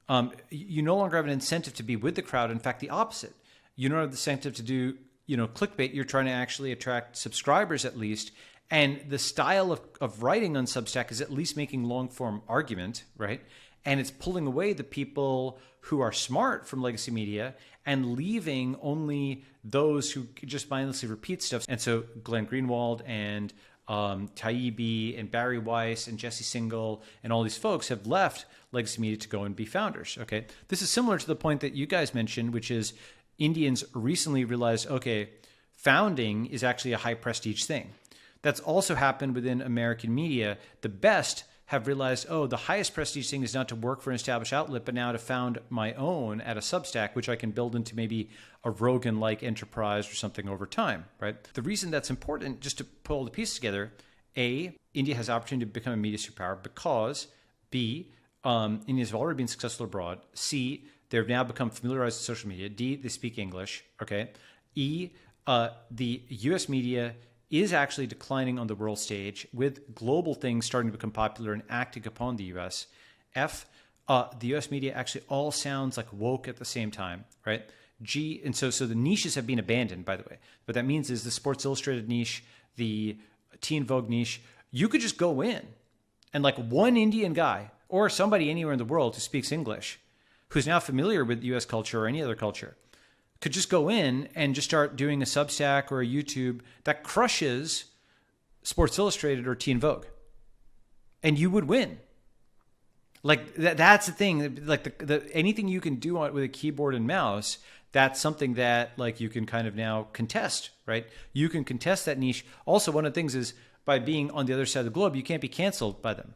no longer have an incentive to be with the crowd. In fact, the opposite. You don't have the incentive to do clickbait. You're trying to actually attract subscribers at least. And the style of writing on Substack is at least making long-form argument, right? And it's pulling away the people who are smart from legacy media and leaving only those who just mindlessly repeat stuff. And so Glenn Greenwald and Taibbi and Barry Weiss and Jesse Singal and all these folks have left legacy media to go and be founders, okay? This is similar to the point that you guys mentioned, which is Indians recently realized, okay, founding is actually a high prestige thing. That's also happened within American media. The best have realized, the highest prestige thing is not to work for an established outlet, but now to found my own at a Substack, which I can build into maybe a Rogan-like enterprise or something over time, right? The reason that's important, just to pull all the pieces together, A, India has the opportunity to become a media superpower because, B, Indians have already been successful abroad. C, they've now become familiarized with social media. D, they speak English, okay? E, the U.S. media is actually declining on the world stage with global things starting to become popular and acting upon the U.S. F, the U.S. media actually all sounds like woke at the same time, right? And so the niches have been abandoned, by the way. What that means is the Sports Illustrated niche, the Teen Vogue niche, you could just go in and like one Indian guy or somebody anywhere in the world who speaks English, who's now familiar with U.S. culture or any other culture, could just go in and just start doing a Substack or a YouTube that crushes Sports Illustrated or Teen Vogue. And you would win. Like that's the thing. Like the anything you can do with a keyboard and mouse, that's something that like you can kind of now contest, right? You can contest that niche. Also, one of the things is by being on the other side of the globe, you can't be canceled by them,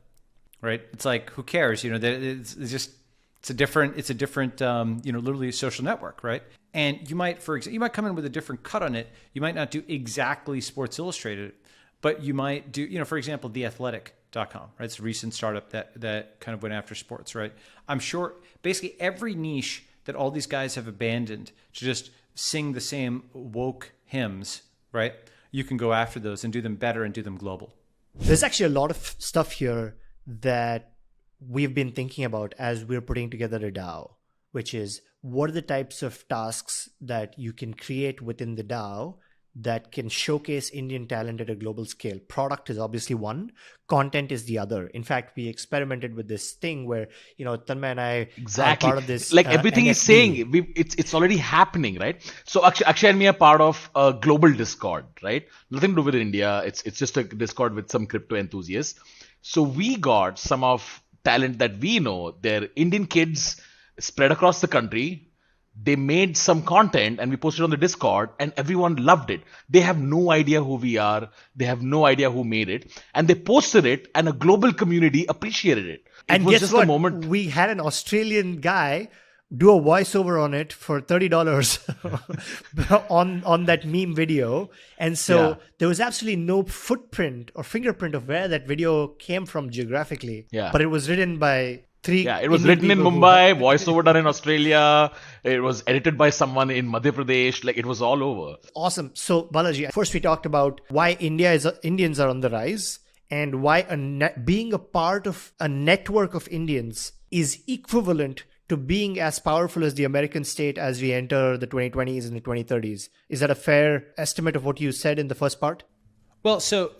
right? It's like, who cares? You know, it's a different, literally a social network, right? And you might, for example, you might come in with a different cut on it. You might not do exactly Sports Illustrated, but you might do, for example, theathletic.com, right? It's a recent startup that kind of went after sports, right? I'm sure basically every niche that all these guys have abandoned to just sing the same woke hymns, right? You can go after those and do them better and do them global. There's actually a lot of stuff here that we've been thinking about as we're putting together a DAO, which is what are the types of tasks that you can create within the DAO that can showcase Indian talent at a global scale. Product is obviously one, content is the other. In fact, we experimented with this thing where, Tanmay and I are part of this. Like everything he's saying, it's already happening, right? So Akshay and me are part of a global Discord, right? Nothing to do with India. It's just a Discord with some crypto enthusiasts. So we got some of talent that we know. They're Indian kids spread across the country. They made some content and we posted on the Discord and everyone loved it. They have no idea who we are. They have no idea who made it. And they posted it and a global community appreciated it. And was guess just what? a moment. We had an Australian guy do a voiceover on it for $30 on that meme video. And so there was absolutely no footprint or fingerprint of where that video came from geographically. Yeah. But it was written by it was written in Mumbai, voiceover done in Australia. It was edited by someone in Madhya Pradesh. Like it was all over. Awesome. So Balaji, first we talked about why Indians are on the rise and why being a part of a network of Indians is equivalent to being as powerful as the American state as we enter the 2020s and the 2030s. Is that a fair estimate of what you said in the first part? Well, so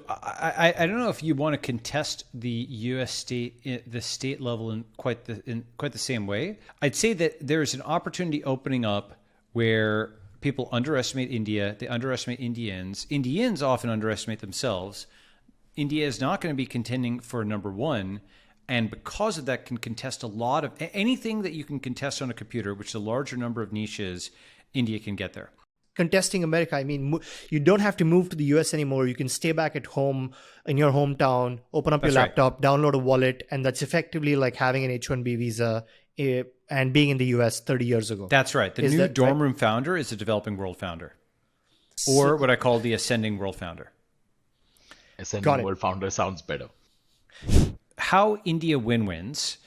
I don't know if you want to contest the U.S. state, the state level in quite the same way. I'd say that there's an opportunity opening up where people underestimate India. They underestimate Indians. Indians often underestimate themselves. India is not going to be contending for number one. And because of that, can contest a lot of anything that you can contest on a computer, which is a larger number of niches, India can get there. Contesting America, I mean, you don't have to move to the US anymore. You can stay back at home in your hometown, open up your laptop, download a wallet, and that's effectively like having an H-1B visa and being in the US 30 years ago. That's right. The new dorm room founder is a developing world founder, or what I call the ascending world founder. Ascending world founder sounds better. How India wins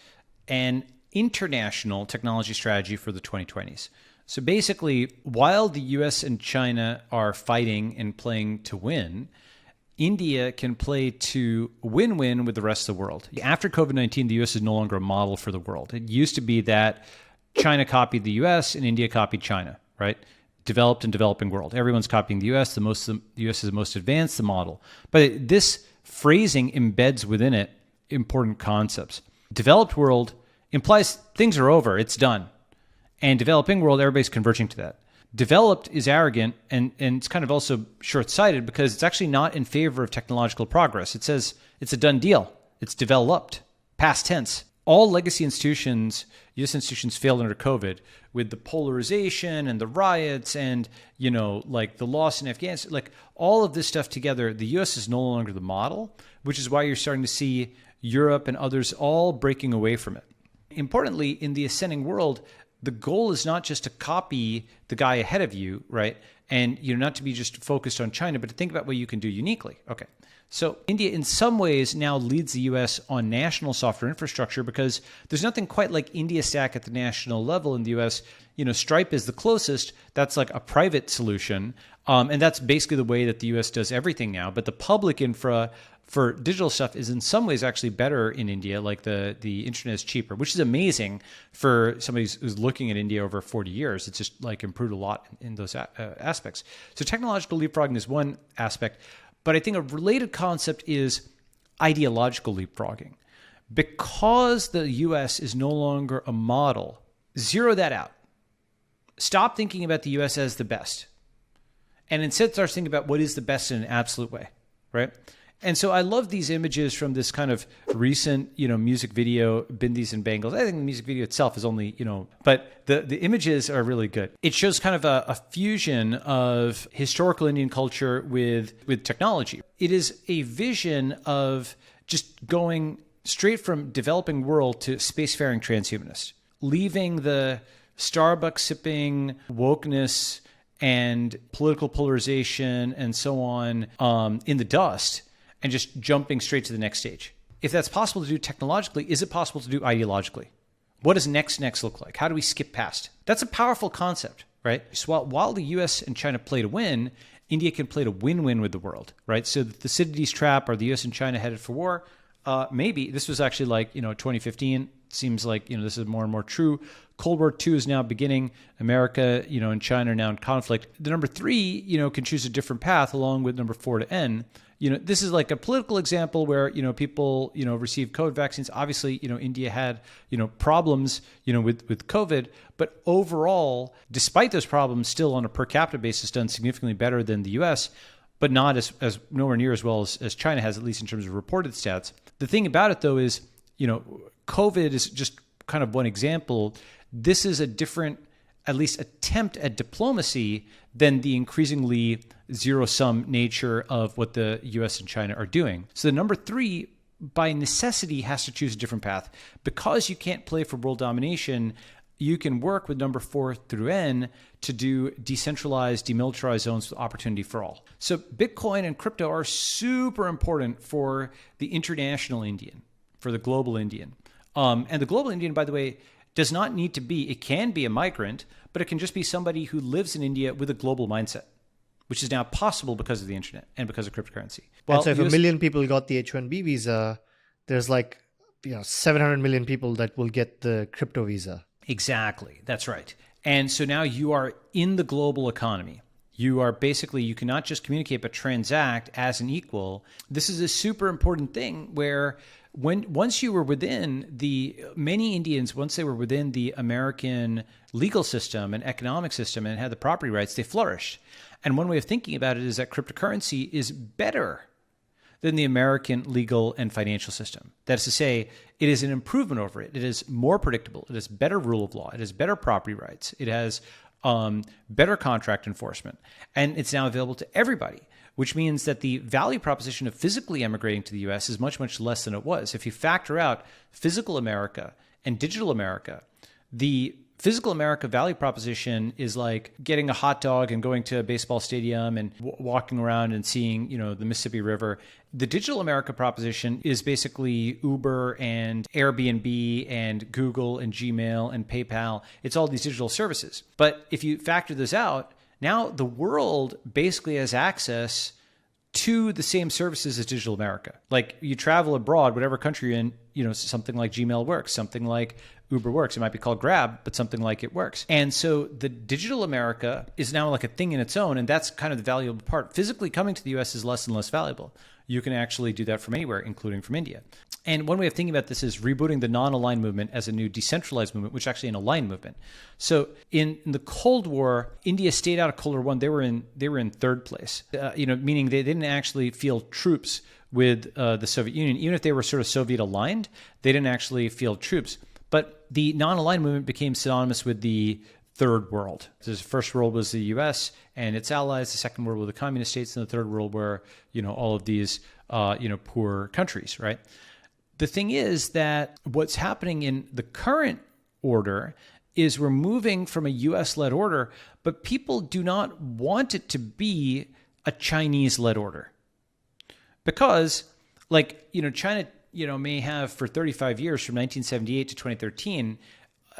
an international technology strategy for the 2020s. So basically, while the US and China are fighting and playing to win, India can play to win-win with the rest of the world. After COVID-19, the US is no longer a model for the world. It used to be that China copied the US and India copied China, right? Developed and developing world. Everyone's copying the US. The US is the most advanced, the model. But this phrasing embeds within it important concepts. Developed world implies things are over, it's done. And developing world, everybody's converging to that. Developed is arrogant and it's kind of also short-sighted because it's actually not in favor of technological progress. It says it's a done deal. It's developed, past tense. All legacy institutions, U.S. institutions failed under COVID with the polarization and the riots and, like the loss in Afghanistan, like all of this stuff together, the U.S. is no longer the model, which is why you're starting to see Europe and others all breaking away from it. Importantly, in the ascending world, the goal is not just to copy the guy ahead of you, right? And not to be just focused on China, but to think about what you can do uniquely. Okay. So India in some ways now leads the US on national software infrastructure because there's nothing quite like India Stack at the national level in the US. Stripe is the closest. That's like a private solution. And that's basically the way that the US does everything now. But the public infra for digital stuff is in some ways actually better in India. Like the internet is cheaper, which is amazing for somebody who's looking at India over 40 years. It's just like improved a lot in those aspects. So technological leapfrogging is one aspect. But I think a related concept is ideological leapfrogging. Because the US is no longer a model, zero that out. Stop thinking about the US as the best. And instead start thinking about what is the best in an absolute way, right? And so I love these images from this kind of recent, music video, Bindis and Bangles. I think the music video itself is only, but the images are really good. It shows kind of a fusion of historical Indian culture with technology. It is a vision of just going straight from developing world to spacefaring transhumanist, leaving the Starbucks sipping wokeness and political polarization and so on in the dust, and just jumping straight to the next stage. If that's possible to do technologically, is it possible to do ideologically? What does next look like? How do we skip past? That's a powerful concept, right? So while the US and China play to win, India can play to win-win with the world, right? So the Thucydides trap, are the US and China headed for war? Maybe. This was actually like, 2015. Seems like, this is more and more true. Cold War II is now beginning. America, and China are now in conflict. The number 3, can choose a different path along with number 4 to N. This is like a political example where, people, receive COVID vaccines. Obviously, India had, problems, with COVID. But overall, despite those problems, still on a per capita basis, done significantly better than the US, but not as nowhere near as well as China has, at least in terms of reported stats. The thing about it, though, is, COVID is just kind of one example. This is a different, at least attempt at diplomacy than the increasingly zero-sum nature of what the US and China are doing. So the number 3, by necessity, has to choose a different path. Because you can't play for world domination, you can work with number 4 through N to do decentralized, demilitarized zones with opportunity for all. So Bitcoin and crypto are super important for the international Indian, for the global Indian. And the global Indian, by the way, does not need to be, it can be a migrant, but it can just be somebody who lives in India with a global mindset, which is now possible because of the internet and because of cryptocurrency. Well, and so if a million people got the H-1B visa, there's 700 million people that will get the crypto visa. Exactly. That's right. And so now you are in the global economy. You are basically, you cannot just communicate, but transact as an equal. This is a super important thing where once you were within many Indians, once they were within the American legal system and economic system and had the property rights, they flourished. And one way of thinking about it is that cryptocurrency is better than the American legal and financial system. That is to say, it is an improvement over it. It is more predictable. It has better rule of law. It has better property rights. It has better contract enforcement. And it's now available to everybody, which means that the value proposition of physically emigrating to the US is much, much less than it was. If you factor out physical America and digital America, the physical America value proposition is like getting a hot dog and going to a baseball stadium and walking around and seeing, the Mississippi River. The digital America proposition is basically Uber and Airbnb and Google and Gmail and PayPal. It's all these digital services. But if you factor this out, now the world basically has access to the same services as digital America. Like you travel abroad, whatever country you're in, something like Gmail works, something like Uber works. It might be called Grab, but something like it works. And so the digital America is now like a thing in its own, and that's kind of the valuable part. Physically coming to the US is less and less valuable. You can actually do that from anywhere, including from India. And one way of thinking about this is rebooting the non-aligned movement as a new decentralized movement, which is actually an aligned movement. So in the Cold War, India stayed out of Cold War I. They were in third place, meaning they didn't actually field troops with the Soviet Union. Even if they were sort of Soviet aligned, they didn't actually field troops. But the non-aligned movement became synonymous with the third world. The first world was the US and its allies. The second world were the communist states, and the third world were, all of these, poor countries, right? The thing is that what's happening in the current order is we're moving from a US-led order, but people do not want it to be a Chinese-led order. Because, China, may have for 35 years, from 1978 to 2013,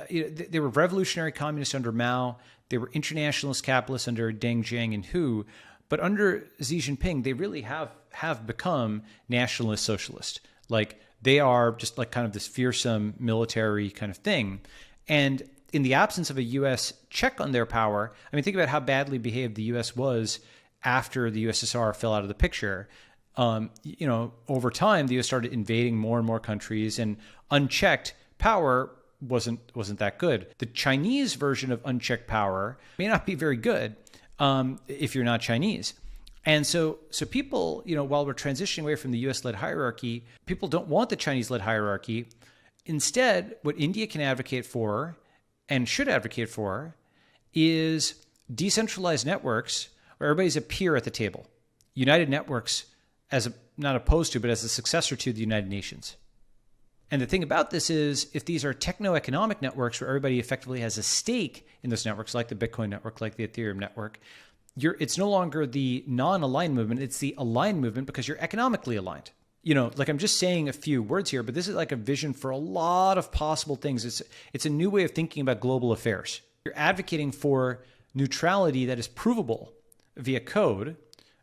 they were revolutionary communists under Mao. They were internationalist capitalists under Deng Jiang and Hu. But under Xi Jinping, they really have become nationalist socialist. Like they are just like kind of this fearsome military kind of thing. And in the absence of a U.S. check on their power, I mean, think about how badly behaved the U.S. was after the USSR fell out of the picture. Over time, the U.S. started invading more and more countries, and unchecked power wasn't that good. The Chinese version of unchecked power may not be very good if you're not Chinese. And so people, while we're transitioning away from the U.S.-led hierarchy, people don't want the Chinese-led hierarchy. Instead, what India can advocate for and should advocate for is decentralized networks where everybody's a peer at the table. United Networks not opposed to, but as a successor to the United Nations. And the thing about this is, if these are techno-economic networks where everybody effectively has a stake in those networks, like the Bitcoin network, like the Ethereum network, it's no longer the non-aligned movement, it's the aligned movement because you're economically aligned. Like I'm just saying a few words here, but this is like a vision for a lot of possible things. It's a new way of thinking about global affairs. You're advocating for neutrality that is provable via code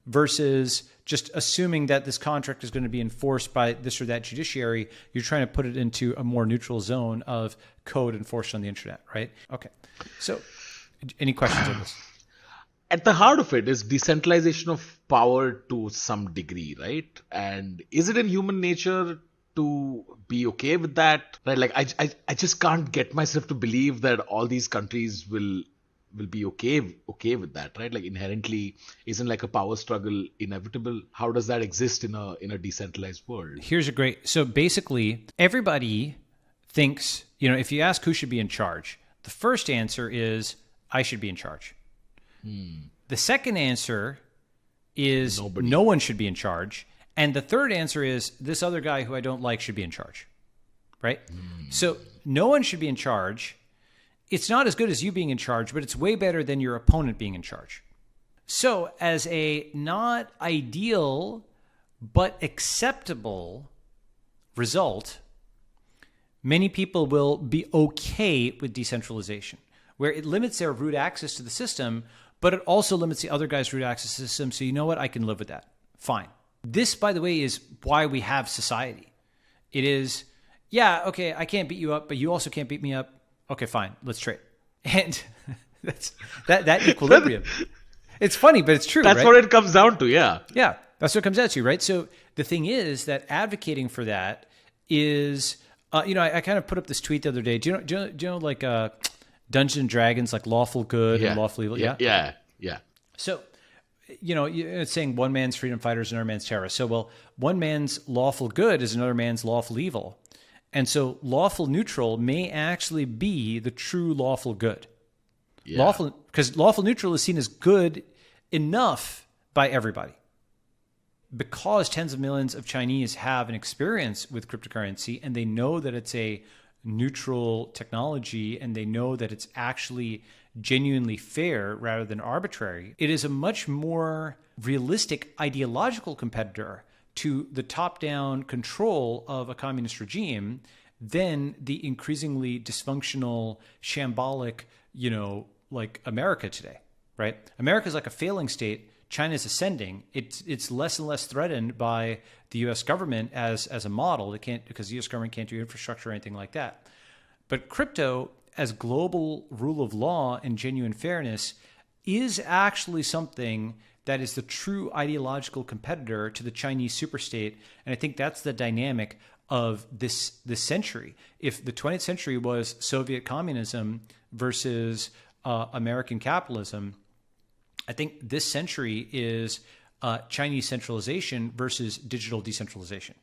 versus just assuming that this contract is going to be enforced by this or that judiciary. You're trying to put it into a more neutral zone of code enforced on the internet, right? Okay. So any questions on this? At the heart of it is decentralization of power to some degree, right? And is it in human nature to be okay with that? Right? Like I just can't get myself to believe that all these countries will be okay with that, right? Like inherently, isn't like a power struggle inevitable? How does that exist in a decentralized world? So basically, everybody thinks, if you ask who should be in charge, the first answer is I should be in charge. The second answer is Nobody. No one should be in charge. And the third answer is this other guy who I don't like should be in charge, right? So no one should be in charge. It's not as good as you being in charge, but it's way better than your opponent being in charge. So as a not ideal but acceptable result, many people will be okay with decentralization, where it limits their root access to the system, but it also limits the other guy's root access to the system. So you know what? I can live with that. Fine. This, by the way, is why we have society. It is, yeah, okay, I can't beat you up, but you also can't beat me up. Okay, fine, let's trade. And that's that equilibrium. It's funny, but it's true. That's right? what it comes down to, yeah. Yeah, that's what it comes down to, right? So the thing is that advocating for that is, I kind of put up this tweet the other day. Do you know like Dungeons and Dragons, like lawful good and lawful evil? Yeah. So, it's saying one man's freedom fighter is another man's terrorist. So, well, one man's lawful good is another man's lawful evil. And so lawful neutral may actually be the true lawful good. Yeah. Because lawful neutral is seen as good enough by everybody. Because tens of millions of Chinese have an experience with cryptocurrency and they know that it's a neutral technology and they know that it's actually genuinely fair rather than arbitrary, it is a much more realistic ideological competitor to the top-down control of a communist regime than the increasingly dysfunctional, shambolic, like America today, right? America's like a failing state. China's ascending. It's less and less threatened by the U.S. government as a model. It can't, because the U.S. government can't do infrastructure or anything like that. But crypto, as global rule of law and genuine fairness, is actually something that is the true ideological competitor to the Chinese superstate. And I think that's the dynamic of this century. If the 20th century was Soviet communism versus American capitalism, I think this century is Chinese centralization versus digital decentralization.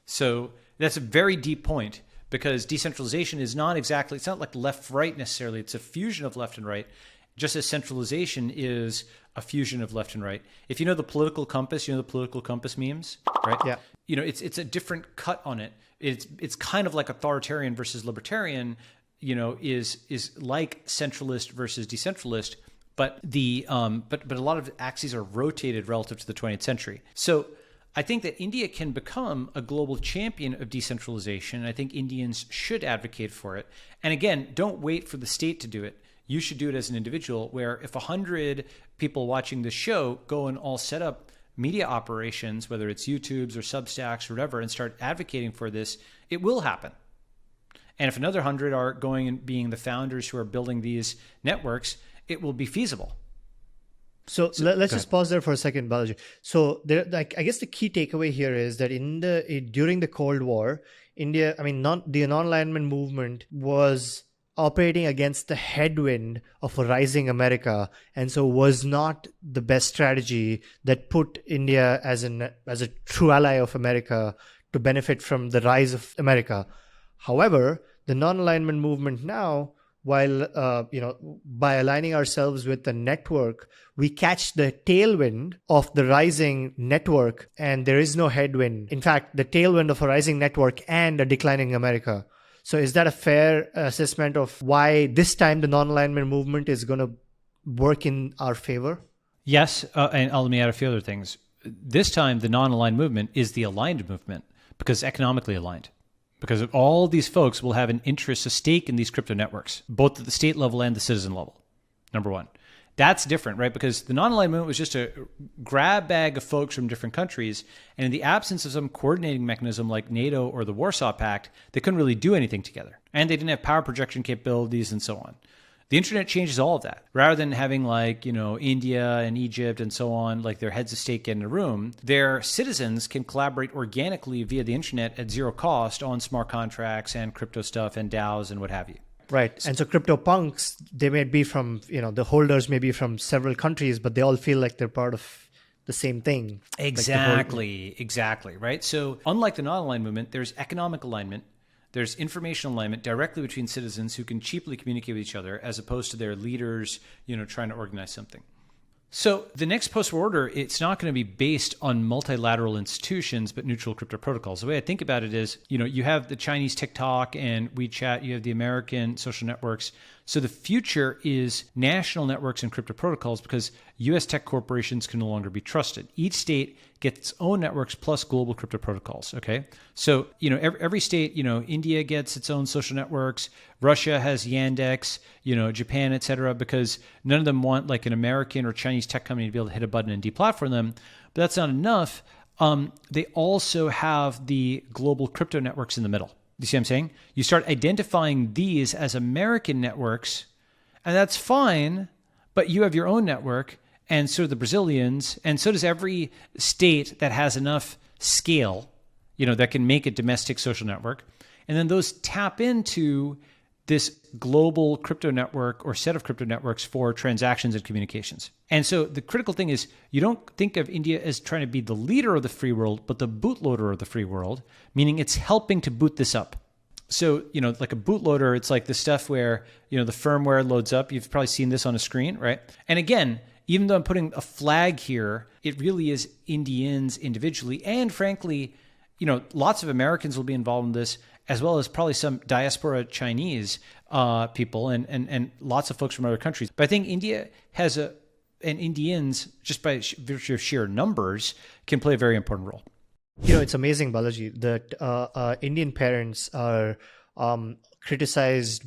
So that's a very deep point, because decentralization is not exactly, it's not like left-right necessarily. It's a fusion of left and right, just as centralization is a fusion of left and right. If you know the political compass, the political compass memes, right? Yeah. It's a different cut on it. It's kind of like authoritarian versus libertarian, is like centralist versus decentralist, but but a lot of axes are rotated relative to the 20th century. So I think that India can become a global champion of decentralization. I think Indians should advocate for it. And again, don't wait for the state to do it. you should do it as an individual, where if 100 people watching the show go and all set up media operations, whether it's YouTube's or Substacks or whatever, and start advocating for this, it will happen. And if another 100 are going and being the founders who are building these networks, it will be feasible. So let's just pause there for a second, Balaji. So I guess the key takeaway here is that during the Cold War, India, the non-alignment movement was operating against the headwind of a rising America, and so was not the best strategy that put India as a true ally of America to benefit from the rise of America. However, the non-alignment movement now, while by aligning ourselves with the network, we catch the tailwind of the rising network, and there is no headwind. In fact, the tailwind of a rising network and a declining America. So is that a fair assessment of why this time the non-alignment movement is going to work in our favor? Yes, and let me add a few other things. This time, the non-aligned movement is the aligned movement because it's economically aligned. Because all these folks will have an interest, a stake in these crypto networks, both at the state level and the citizen level, number one. That's different, right? Because the non-aligned movement was just a grab bag of folks from different countries. And in the absence of some coordinating mechanism like NATO or the Warsaw Pact, they couldn't really do anything together. And they didn't have power projection capabilities and so on. The internet changes all of that. Rather than having India and Egypt and so on, like their heads of state get in a room, their citizens can collaborate organically via the internet at zero cost on smart contracts and crypto stuff and DAOs and what have you. Right. And so CryptoPunks, they may be from, the holders may be from several countries, but they all feel like they're part of the same thing. Exactly. Right. So unlike the non-aligned movement, there's economic alignment. There's information alignment directly between citizens who can cheaply communicate with each other as opposed to their leaders, trying to organize something. So the next post-war order, it's not going to be based on multilateral institutions, but neutral crypto protocols. The way I think about it is, you have the Chinese TikTok and WeChat, you have the American social networks. So the future is national networks and crypto protocols because US tech corporations can no longer be trusted. Each state gets its own networks plus global crypto protocols, okay? So, every state, India gets its own social networks, Russia has Yandex, Japan, et cetera, because none of them want like an American or Chinese tech company to be able to hit a button and deplatform them. But that's not enough. They also have the global crypto networks in the middle. You see what I'm saying? You start identifying these as American networks, and that's fine, but you have your own network, and so do the Brazilians, and so does every state that has enough scale, that can make a domestic social network. And then those tap into this global crypto network or set of crypto networks for transactions and communications. And so the critical thing is you don't think of India as trying to be the leader of the free world, but the bootloader of the free world, meaning it's helping to boot this up. So, like a bootloader, it's like the stuff where, the firmware loads up. You've probably seen this on a screen, right? And again, even though I'm putting a flag here, it really is Indians individually. And frankly, lots of Americans will be involved in this, as well as probably some diaspora Chinese people and lots of folks from other countries. But I think India has and Indians, just by virtue of sheer numbers, can play a very important role. It's amazing, Balaji, that Indian parents are criticized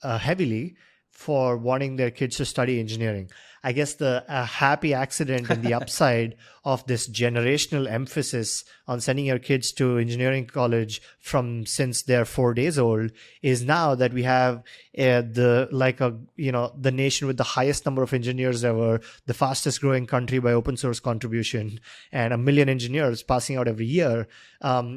heavily for wanting their kids to study engineering. I guess the happy accident and the upside of this generational emphasis on sending your kids to engineering college from since they're 4 days old is now that we have the nation with the highest number of engineers ever, the fastest growing country by open source contribution, and 1 million engineers passing out every year,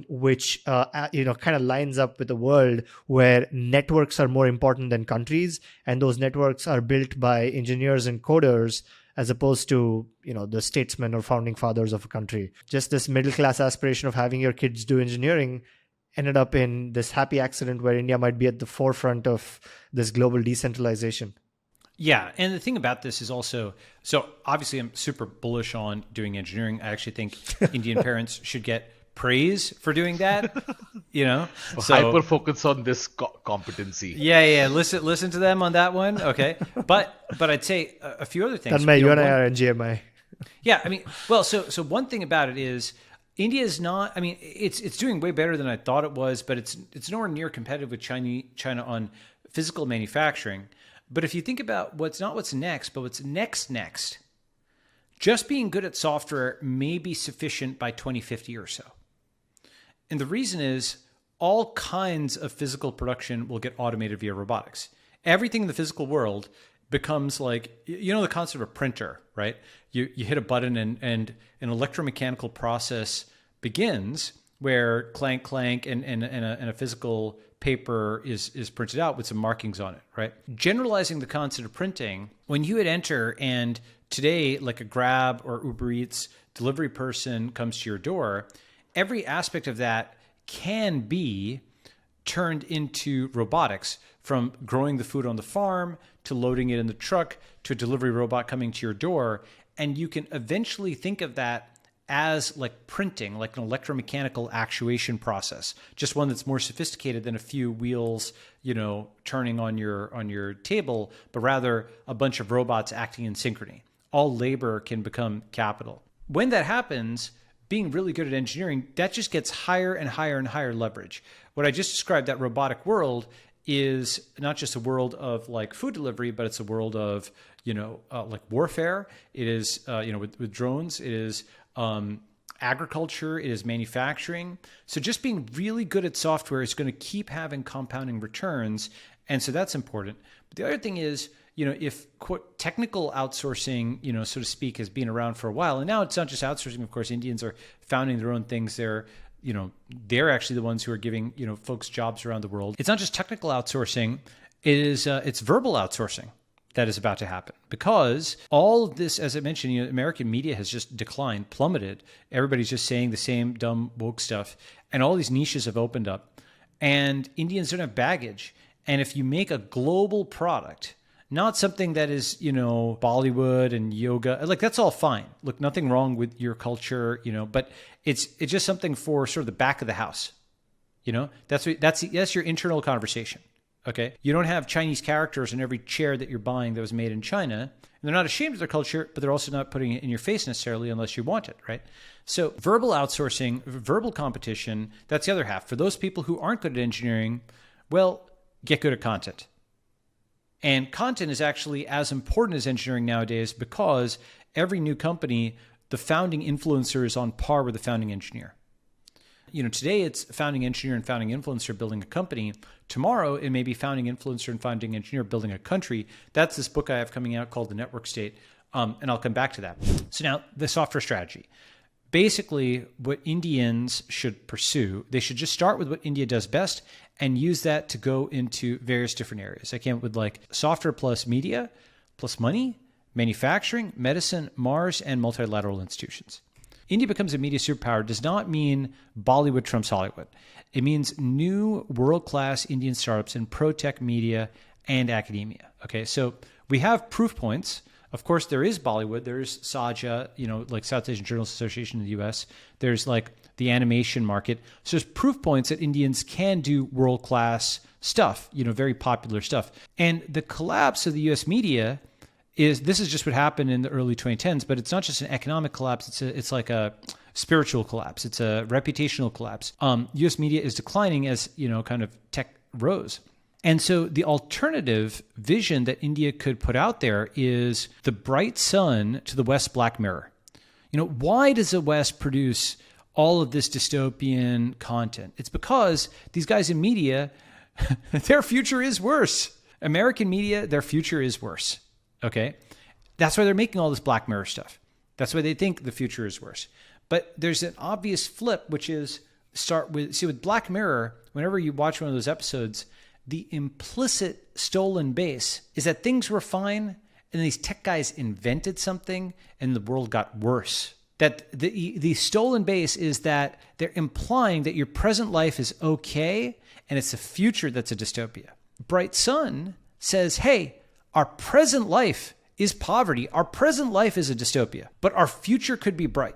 which kind of lines up with a world where networks are more important than countries, and those networks are built by engineers and coders as opposed to the statesmen or founding fathers of a country. Just this middle class aspiration of having your kids do engineering ended up in this happy accident where India might be at the forefront of this global decentralization. Yeah, and the thing about this is also, so obviously I'm super bullish on doing engineering. I actually think Indian parents should get praise for doing that, So hyper focus on this competency. Yeah. Listen to them on that one. Okay. But I'd say a few other things. Tanmay, you and I are NGMI. Yeah. So one thing about it is India is not, it's doing way better than I thought it was, but it's nowhere near competitive with China on physical manufacturing. But if you think about what's not what's next, but what's next, just being good at software may be sufficient by 2050 or so. And the reason is all kinds of physical production will get automated via robotics. Everything in the physical world becomes like, you know, the concept of a printer, right? You hit a button and an electromechanical process begins where clank, clank, and a physical paper is printed out with some markings on it, right? Generalizing the concept of printing, when you hit enter and today, like a Grab or Uber Eats delivery person comes to your door, every aspect of that can be turned into robotics, from growing the food on the farm to loading it in the truck to a delivery robot coming to your door. And you can eventually think of that as like printing, like an electromechanical actuation process, just one that's more sophisticated than a few wheels, you know, turning on your table, but rather a bunch of robots acting in synchrony. All labor can become capital. When that happens, being really good at engineering, that just gets higher and higher and higher leverage. What I just described, that robotic world, is not just a world of like food delivery, but it's a world of, you know, like warfare. It is, you know, with drones, it is agriculture, it is manufacturing. So just being really good at software is going to keep having compounding returns. And so that's important. But the other thing is, you know, if quote, technical outsourcing, you know, so to speak, has been around for a while, and now it's not just outsourcing. Of course, Indians are founding their own things. They're actually the ones who are giving, you know, folks jobs around the world. It's not just technical outsourcing. It's verbal outsourcing that is about to happen, because all of this, as I mentioned, you know, American media has just declined, plummeted. Everybody's just saying the same dumb woke stuff, and all these niches have opened up, and Indians don't have baggage. And if you make a global product, not something that is, you know, Bollywood and yoga, like that's all fine. Look, nothing wrong with your culture, you know, but it's just something for sort of the back of the house. You know, that's your internal conversation. Okay. You don't have Chinese characters in every chair that you're buying that was made in China. And they're not ashamed of their culture, but they're also not putting it in your face necessarily unless you want it, right? So verbal outsourcing, verbal competition, that's the other half. For those people who aren't good at engineering, well, get good at content. And content is actually as important as engineering nowadays, because every new company, the founding influencer is on par with the founding engineer. You know, today it's founding engineer and founding influencer building a company. Tomorrow it may be founding influencer and founding engineer building a country. That's this book I have coming out called The Network State. And I'll come back to that. So now the software strategy. Basically, what Indians should pursue, they should just start with what India does best and use that to go into various different areas. I came up with like software plus media, plus money, manufacturing, medicine, Mars, and multilateral institutions. India becomes a media superpower does not mean Bollywood trumps Hollywood. It means new world-class Indian startups in pro-tech media and academia. Okay, so we have proof points. Of course, there is Bollywood. There's Saja, you know, like South Asian Journalists Association in the US. There's like the animation market. So there's proof points that Indians can do world-class stuff, you know, very popular stuff. And the collapse of the US media this is just what happened in the early 2010s, but it's not just an economic collapse. It's like a spiritual collapse. It's a reputational collapse. US media is declining as, you know, kind of tech rose. And so the alternative vision that India could put out there is the bright sun to the West Black Mirror. You know, why does the West produce all of this dystopian content? It's because these guys in media, their future is worse. American media, their future is worse. Okay? That's why they're making all this Black Mirror stuff. That's why they think the future is worse. But there's an obvious flip, which is with Black Mirror, whenever you watch one of those episodes, the implicit stolen base is that things were fine and these tech guys invented something and the world got worse. That the stolen base is that they're implying that your present life is okay and it's a future that's a dystopia. Bright Sun says, hey, our present life is poverty. Our present life is a dystopia, but our future could be bright.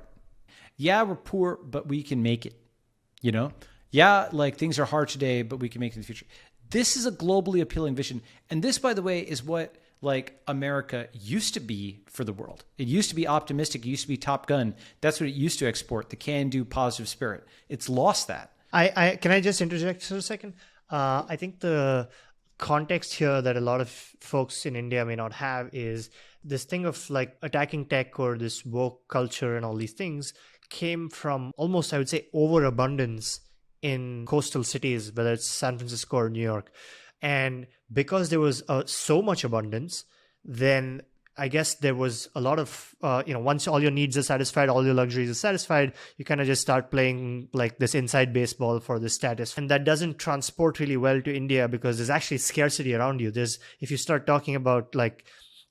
Yeah, we're poor, but we can make it. You know? Yeah, like things are hard today, but we can make it in the future. This is a globally appealing vision. And this, by the way, is what like America used to be for the world. It used to be optimistic. It used to be Top Gun. That's what it used to export, the can-do positive spirit. It's lost that. Can I just interject for a second? I think the context here that a lot of folks in India may not have is this thing of like attacking tech or this woke culture and all these things came from almost, I would say, overabundance in coastal cities, whether it's San Francisco or New York. And because there was so much abundance, then I guess there was a lot of, once all your needs are satisfied, all your luxuries are satisfied, you kind of just start playing like this inside baseball for the status. And that doesn't transport really well to India because there's actually scarcity around you. If you start talking about like,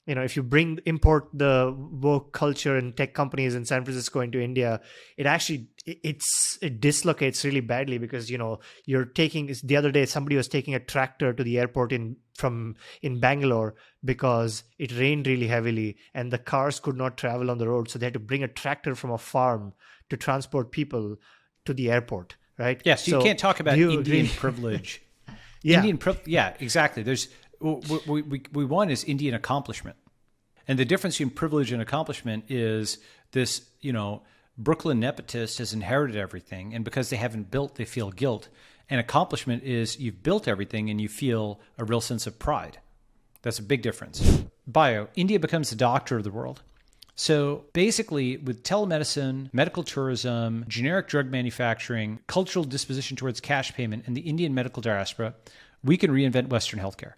if you import the woke culture and tech companies in San Francisco into India, it dislocates really badly because, you're taking, the other day, somebody was taking a tractor to the airport in Bangalore because it rained really heavily and the cars could not travel on the road. So they had to bring a tractor from a farm to transport people to the airport, right? Yeah, so you can't talk about Indian privilege. Yeah. Yeah, exactly. There's we want is Indian accomplishment. And the difference between privilege and accomplishment is this, Brooklyn nepotist has inherited everything, and because they haven't built, they feel guilt. And accomplishment is you've built everything and you feel a real sense of pride. That's a big difference. Bio, India becomes the doctor of the world. So basically, with telemedicine, medical tourism, generic drug manufacturing, cultural disposition towards cash payment, and the Indian medical diaspora, we can reinvent Western healthcare.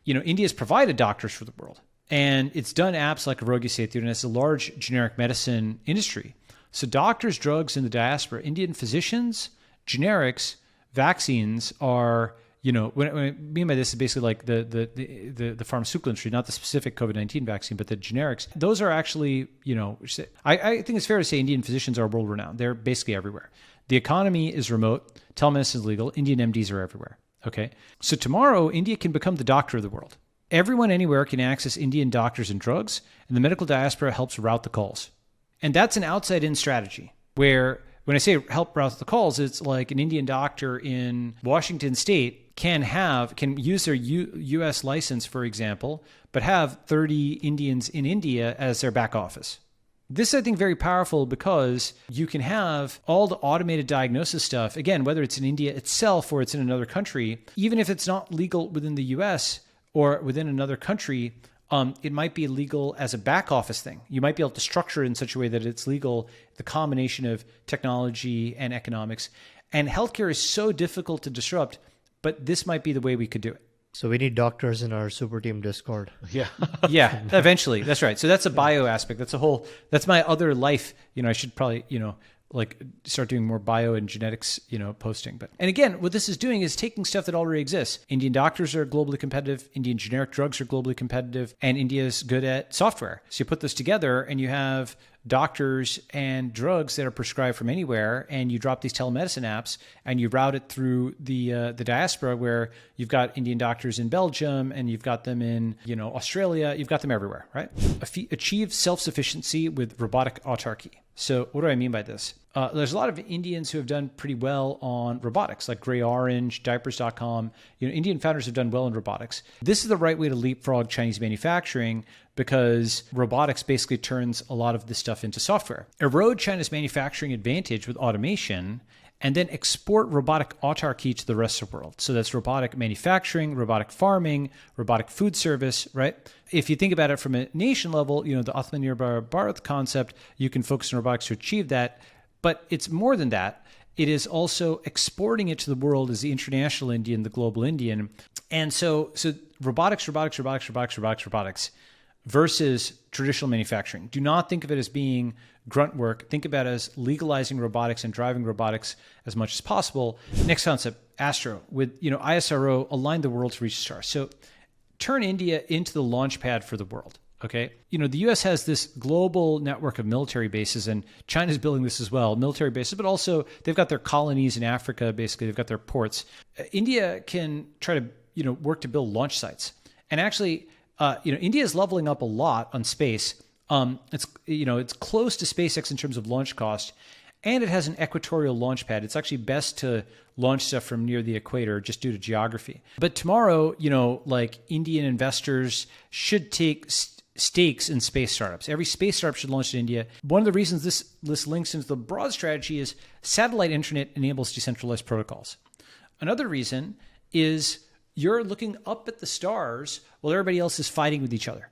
India's provided doctors for the world, and it's done apps like Aarogya Setu, and it's a large generic medicine industry. So doctors, drugs in the diaspora, Indian physicians, generics, vaccines are, what I mean by this is basically like the pharmaceutical industry, not the specific COVID-19 vaccine, but the generics. Those are actually, I think it's fair to say Indian physicians are world renowned. They're basically everywhere. The economy is remote. Telemedicine is legal. Indian MDs are everywhere. Okay. So tomorrow, India can become the doctor of the world. Everyone anywhere can access Indian doctors and drugs, and the medical diaspora helps route the calls. And that's an outside-in strategy where when I say help route the calls, it's like an Indian doctor in Washington State can use their U.S. license, for example, but have 30 Indians in India as their back office. This is, I think, very powerful because you can have all the automated diagnosis stuff, again, whether it's in India itself or it's in another country, even if it's not legal within the U.S. or within another country, it might be legal as a back office thing. You might be able to structure it in such a way that it's legal, the combination of technology and economics. And healthcare is so difficult to disrupt, but this might be the way we could do it. So we need doctors in our super team Discord. Yeah. Yeah, eventually. That's right. So that's a bio aspect. That's my other life. I should probably, like start doing more bio and genetics, posting. And again, what this is doing is taking stuff that already exists. Indian doctors are globally competitive. Indian generic drugs are globally competitive, and India is good at software. So you put this together and you have doctors and drugs that are prescribed from anywhere, and you drop these telemedicine apps and you route it through the diaspora where you've got Indian doctors in Belgium and you've got them in, Australia, you've got them everywhere, right? Achieve self-sufficiency with robotic autarky. So what do I mean by this? There's a lot of Indians who have done pretty well on robotics, like Gray Orange, Diapers.com. Indian founders have done well in robotics. This is the right way to leapfrog Chinese manufacturing because robotics basically turns a lot of this stuff into software. Erode China's manufacturing advantage with automation and then export robotic autarky to the rest of the world. So that's robotic manufacturing, robotic farming, robotic food service, right? If you think about it from a nation level, the Atmanirbhar Bharat concept, you can focus on robotics to achieve that. But it's more than that. It is also exporting it to the world as the international Indian, the global Indian. And so robotics versus traditional manufacturing. Do not think of it as being grunt work. Think about it as legalizing robotics and driving robotics as much as possible. Next concept, Astro. With ISRO, align the world to reach the stars. So turn India into the launch pad for the world. Okay. The U.S. has this global network of military bases, and China's building this as well, military bases, but also they've got their colonies in Africa. Basically, they've got their ports. India can try to, work to build launch sites. And actually, India is leveling up a lot on space. It's close to SpaceX in terms of launch cost, and it has an equatorial launch pad. It's actually best to launch stuff from near the equator just due to geography. But tomorrow, Indian investors should take stakes in space startups. Every space startup should launch in India. One of the reasons this links into the broad strategy is satellite internet enables decentralized protocols. Another reason is you're looking up at the stars while everybody else is fighting with each other.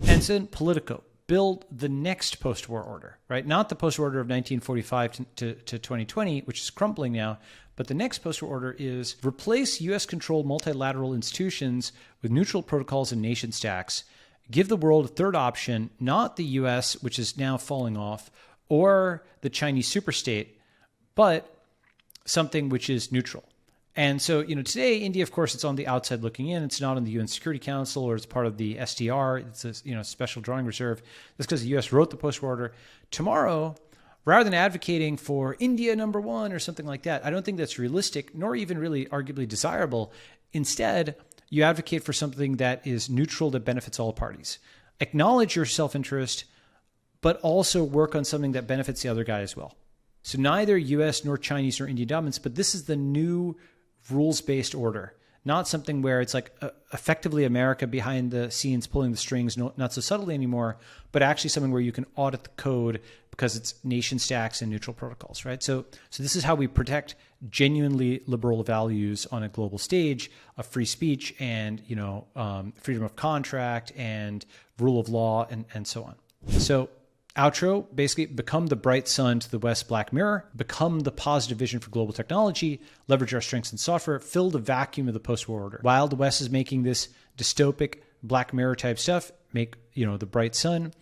And so then Politico, build the next post-war order, right? Not the post-war order of 1945 to 2020, which is crumbling now, but the next post-war order is replace U.S.-controlled multilateral institutions with neutral protocols and nation stacks. Give the world a third option, not the U.S., which is now falling off, or the Chinese superstate, but something which is neutral. And so, today, India, of course, it's on the outside looking in. It's not on the UN Security Council, or it's part of the SDR. It's a, special drawing reserve. That's because the U.S. wrote the post-war order. Tomorrow, rather than advocating for India #1 or something like that, I don't think that's realistic, nor even really arguably desirable. Instead, you advocate for something that is neutral, that benefits all parties. Acknowledge your self-interest, but also work on something that benefits the other guy as well. So neither U.S. nor Chinese nor Indian dominance, but this is the new rules-based order, not something where it's like effectively America behind the scenes pulling the strings, not so subtly anymore, but actually something where you can audit the code because it's nation stacks and neutral protocols, right? So this is how we protect genuinely liberal values on a global stage of free speech and freedom of contract and rule of law and so on. So outro, basically become the bright sun to the West Black Mirror, become the positive vision for global technology, leverage our strengths in software, fill the vacuum of the post-war order. While the West is making this dystopic Black Mirror type stuff, make, the bright sun.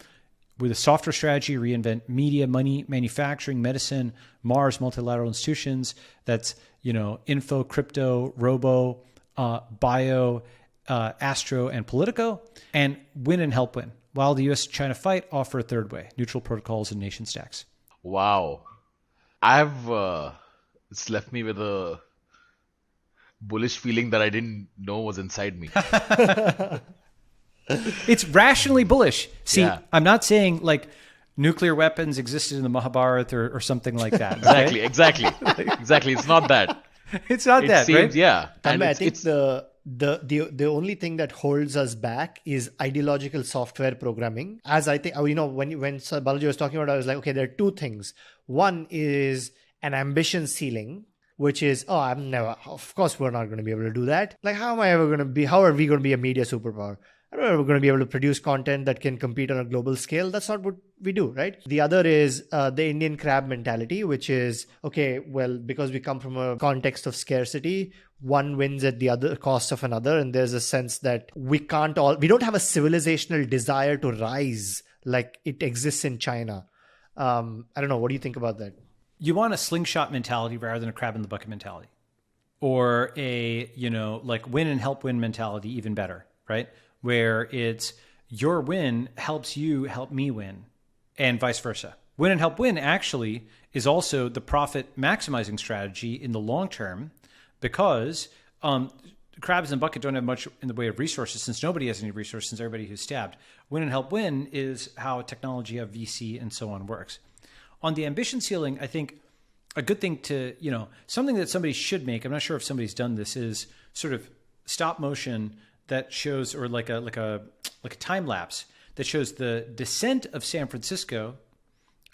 With a software strategy, reinvent media, money, manufacturing, medicine, Mars, multilateral institutions. That's, info, crypto, robo, bio, astro, and Politico. And win and help win. While the US-China fight, offer a third way, neutral protocols and nation stacks. Wow. It's left me with a bullish feeling that I didn't know was inside me. It's rationally bullish. See, Yeah. I'm not saying like nuclear weapons existed in the Mahabharata or something like that. Exactly. It's not that. It's not It that, seems, right? yeah. And I it's, think it's, the only thing that holds us back is ideological software programming. As I think, when Balaji was talking about it, I was like, okay, there are two things. One is an ambition ceiling, which is, of course we're not going to be able to do that. Like, how are we going to be a media superpower? I don't know if we're going to be able to produce content that can compete on a global scale. That's not what we do, right? The other is the Indian crab mentality, which is, okay, well, because we come from a context of scarcity, one wins at the other cost of another. And there's a sense that we don't have a civilizational desire to rise like it exists in China. I don't know. What do you think about that? You want a slingshot mentality rather than a crab in the bucket mentality, or a, like win and help win mentality, even better, right? Where it's your win helps you help me win, and vice versa. Win and help win actually is also the profit maximizing strategy in the long term, because crabs in the bucket don't have much in the way of resources, since nobody has any resources, since everybody who's stabbed. Win and help win is how technology of VC and so on works. On the ambition ceiling, I think a good thing to, something that somebody should make, I'm not sure if somebody's done this, is sort of stop motion that shows, or like a time lapse that shows the descent of San Francisco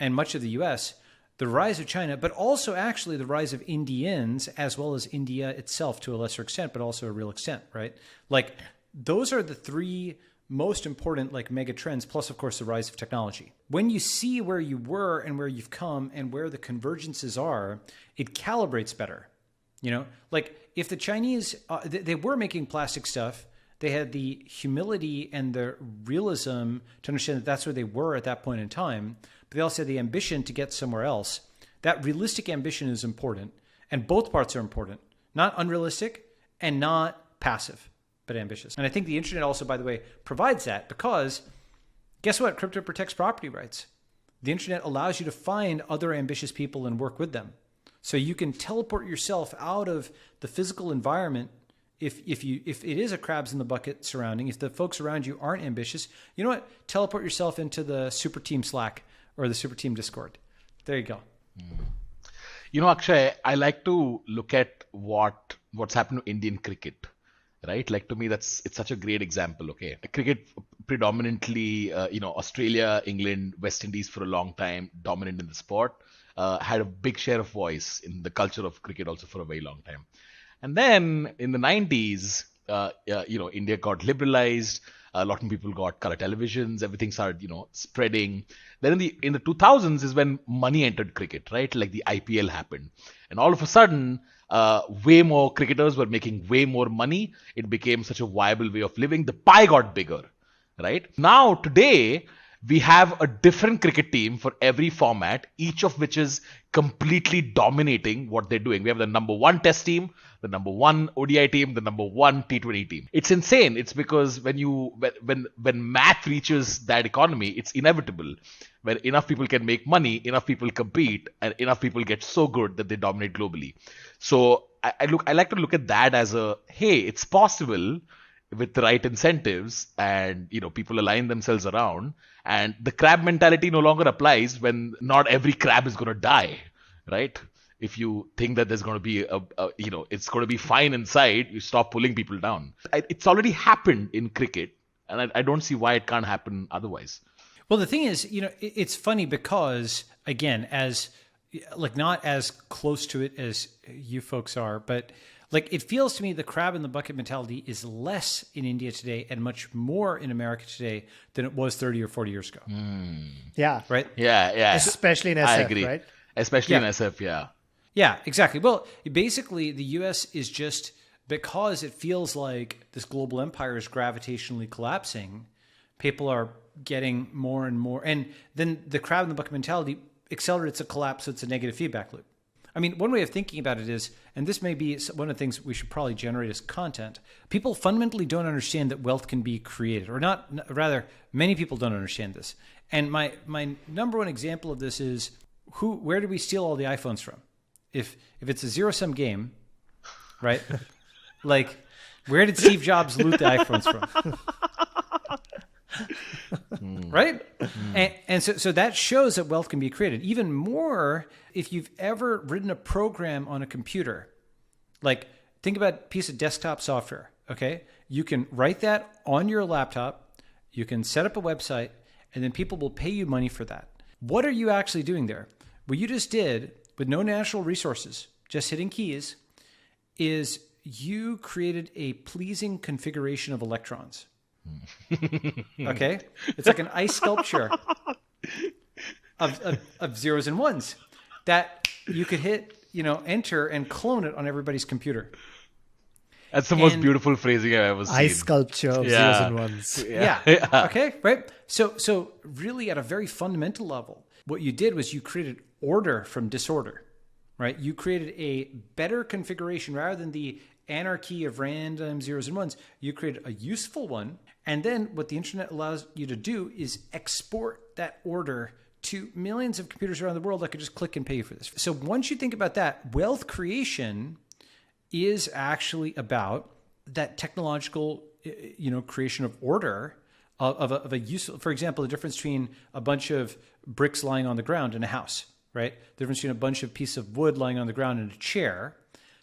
and much of the US, the rise of China, but also actually the rise of Indians, as well as India itself to a lesser extent, but also a real extent, right? Like those are the three most important like mega trends, plus of course the rise of technology. When you see where you were and where you've come and where the convergences are, it calibrates better. Like if the Chinese, they were making plastic stuff, they had the humility and the realism to understand that that's where they were at that point in time, but they also had the ambition to get somewhere else. That realistic ambition is important, and both parts are important, not unrealistic and not passive, but ambitious. And I think the internet also, by the way, provides that, because guess what? Crypto protects property rights. The internet allows you to find other ambitious people and work with them. So you can teleport yourself out of the physical environment. If it is a crabs in the bucket surrounding, if the folks around you aren't ambitious, you know what? Teleport yourself into the super team Slack or the super team Discord. There you go. Akshay, I like to look at what's happened to Indian cricket, right? Like to me, it's such a great example. Okay, cricket predominantly, Australia, England, West Indies for a long time, dominant in the sport, had a big share of voice in the culture of cricket also for a very long time. And then in the 90s, India got liberalized. A lot of people got color televisions. Everything started, spreading. Then in the 2000s is when money entered cricket, right? Like the IPL happened, and all of a sudden, way more cricketers were making way more money. It became such a viable way of living. The pie got bigger, right? Now today, we have a different cricket team for every format, each of which is completely dominating what they're doing. We have the number one test team, the number one ODI team, the number one T20 team. It's insane. It's because when math reaches that economy, it's inevitable. Where enough people can make money, enough people compete, and enough people get so good that they dominate globally. So I like to look at that as hey, it's possible with the right incentives, and people align themselves around, and the crab mentality no longer applies when not every crab is going to die, right? If you think that there's going to be it's going to be fine inside, you stop pulling people down. It's already happened in cricket, and I don't see why it can't happen otherwise. Well, the thing is, it's funny because, again, as not as close to it as you folks are, but it feels to me the crab in the bucket mentality is less in India today and much more in America today than it was 30 or 40 years ago. Yeah. Right? Yeah. Especially in SF, I agree. right? Especially in SF, yeah. Yeah, exactly. Well, basically, the U.S. is just, because it feels like this global empire is gravitationally collapsing, people are getting more and more. And then the crab in the bucket mentality accelerates a collapse, so it's a negative feedback loop. I mean, one way of thinking about it is, and this may be one of the things we should probably generate as content, people fundamentally don't understand that wealth can be created, or not, rather, many people don't understand this. And my number one example of this is, where did we steal all the iPhones from? If it's a zero-sum game, right? Where did Steve Jobs loot the iPhones from? Right? And so that shows that wealth can be created. Even more, if you've ever written a program on a computer, think about a piece of desktop software, okay? You can write that on your laptop, you can set up a website, and then people will pay you money for that. What are you actually doing there? What you just did, with no natural resources, just hitting keys, is you created a pleasing configuration of electrons. Okay? It's like an ice sculpture of zeros and ones that you could hit, enter and clone it on everybody's computer. That's the most beautiful phrasing I've ever seen. Ice sculpture of zeros and ones. Yeah. Okay, right? So really at a very fundamental level, what you did was you created order from disorder, right? You created a better configuration rather than the anarchy of random zeros and ones. You created a useful one. And then what the internet allows you to do is export that order to millions of computers around the world that could just click and pay you for this. So once you think about that, wealth creation is actually about that technological, creation of order of a useful, for example, the difference between a bunch of bricks lying on the ground in a house, right? The difference between a bunch of pieces of wood lying on the ground in a chair,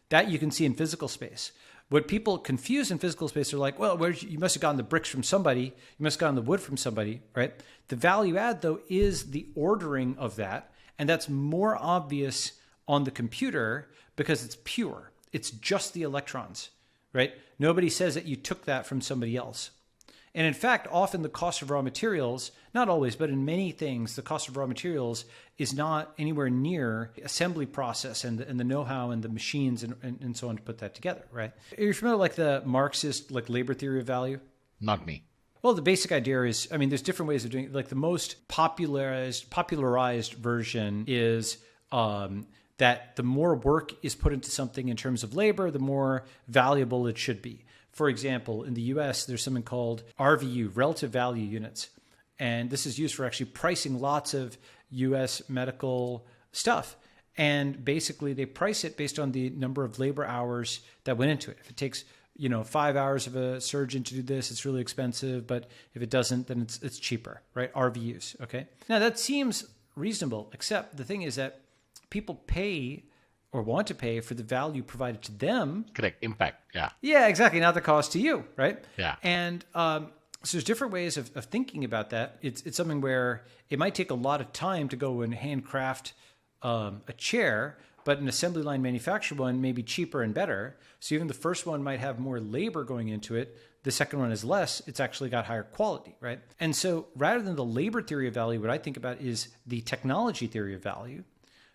that you can see in physical space. What people confuse in physical space are like, well, you must have gotten the bricks from somebody, you must have gotten the wood from somebody, right? The value add, though, is the ordering of that. And that's more obvious on the computer because it's pure. It's just the electrons, right? Nobody says that you took that from somebody else. And in fact, often the cost of raw materials, not always, but in many things, the cost of raw materials is not anywhere near assembly process and the know-how and the machines and so on to put that together, right? Are you familiar with the Marxist labor theory of value? Not me. Well, the basic idea is, there's different ways of doing it. The most popularized version is that the more work is put into something in terms of labor, the more valuable it should be. For example, in the US, there's something called RVU, relative value units. And this is used for actually pricing lots of US medical stuff. And basically, they price it based on the number of labor hours that went into it. If it takes 5 hours of a surgeon to do this, it's really expensive. But if it doesn't, then it's cheaper, right? RVUs, okay? Now, that seems reasonable, except the thing is that people pay or want to pay for the value provided to them. Correct. Impact. Yeah. Yeah, exactly. Not the cost to you, right? Yeah. And so there's different ways of thinking about that. It's something where it might take a lot of time to go and handcraft a chair, but an assembly line manufactured one may be cheaper and better. So even the first one might have more labor going into it. The second one is less. It's actually got higher quality, right? And so rather than the labor theory of value, what I think about is the technology theory of value,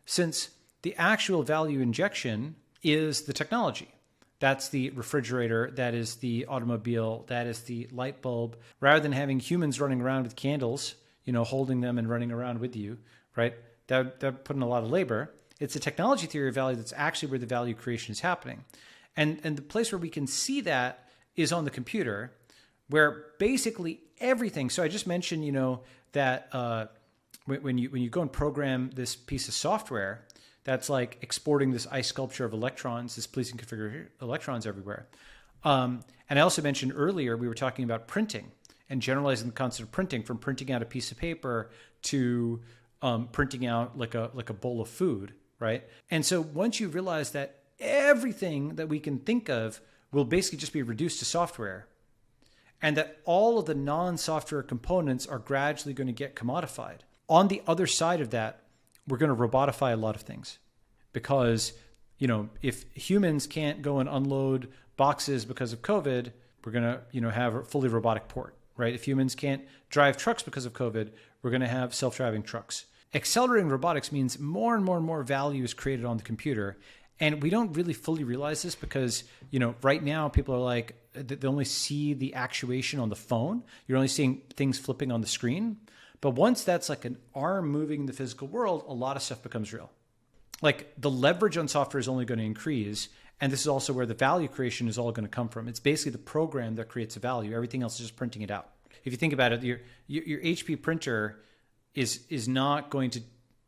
since the actual value injection is the technology. That's the refrigerator, that is the automobile, that is the light bulb. Rather than having humans running around with candles, holding them and running around with you, right? That put in a lot of labor. It's the technology theory of value that's actually where the value creation is happening. And the place where we can see that is on the computer, where basically everything. So I just mentioned, that when you go and program this piece of software, that's like exporting this ice sculpture of electrons, this pleasing configuration electrons everywhere. And I also mentioned earlier, we were talking about printing and generalizing the concept of printing, from printing out a piece of paper to printing out like a bowl of food, right? And so once you realize that everything that we can think of will basically just be reduced to software, and that all of the non-software components are gradually going to get commodified. On the other side of that, we're going to robotify a lot of things, because, if humans can't go and unload boxes because of COVID, we're going to, have a fully robotic port, right? If humans can't drive trucks because of COVID, we're going to have self-driving trucks. Accelerating robotics means more and more and more value is created on the computer. And we don't really fully realize this because, right now people are like, they only see the actuation on the phone. You're only seeing things flipping on the screen. But once that's like an arm moving in the physical world, a lot of stuff becomes real. Like the leverage on software is only going to increase. And this is also where the value creation is all going to come from. It's basically the program that creates the value. Everything else is just printing it out. If you think about it, your HP printer is not going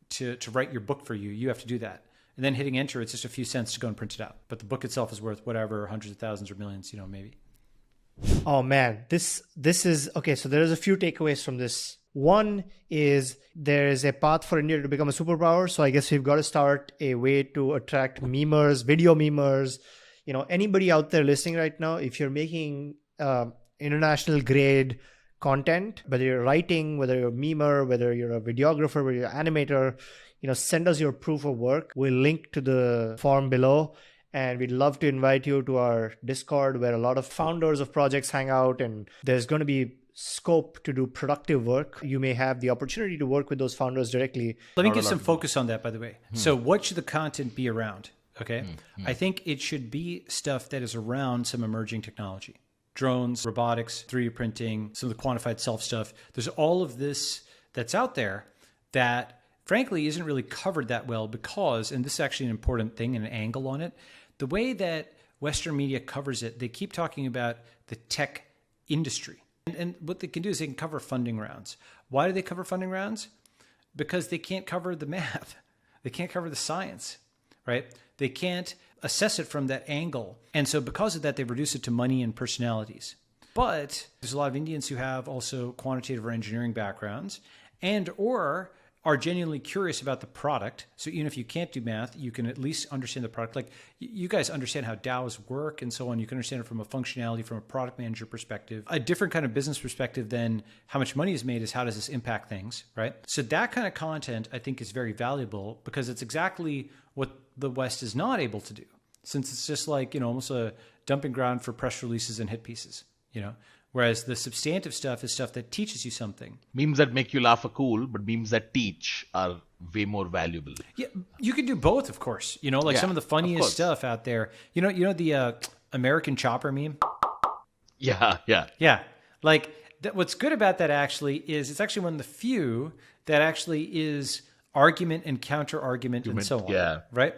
to write your book for you. You have to do that. And then hitting enter, it's just a few cents to go and print it out. But the book itself is worth whatever, hundreds of thousands or millions, maybe. Oh man, this is okay. So there's a few takeaways from this. One is there is a path for India to become a superpower. So I guess we've got to start a way to attract memers, video memers. Anybody out there listening right now, if you're making international grade content, whether you're writing, whether you're a memer, whether you're a videographer, whether you're an animator, send us your proof of work. We'll link to the form below. And we'd love to invite you to our Discord, where a lot of founders of projects hang out, and there's going to be scope to do productive work. You may have the opportunity to work with those founders directly. Let me get some focus on that, by the way. So what should the content be around? Okay. I think it should be stuff that is around some emerging technology. Drones, robotics, 3D printing, some of the quantified self stuff. There's all of this that's out there that frankly isn't really covered that well because, and this is actually an important thing and an angle on it, the way that Western media covers it, they keep talking about the tech industry. And what they can do is they can cover funding rounds. Why do they cover funding rounds? Because they can't cover the math. They can't cover the science, right? They can't assess it from that angle. And so because of that, they reduce it to money and personalities. But there's a lot of Indians who have also quantitative or engineering backgrounds and or are genuinely curious about the product. So even if you can't do math, you can at least understand the product. Like you guys understand how DAOs work and so on. You can understand it from a functionality, from a product manager perspective. A different kind of business perspective than how much money is made is how does this impact things, right? So that kind of content I think is very valuable because it's exactly what the West is not able to do, since it's just like, almost a dumping ground for press releases and hit pieces, Whereas the substantive stuff is stuff that teaches you something. Memes that make you laugh are cool, but memes that teach are way more valuable. Yeah, you can do both, of course. Some of the funniest stuff out there. You know the American Chopper meme? Yeah. Yeah. Like what's good about that actually is it's actually one of the few that actually is argument and counter argument and so on. Yeah. Right?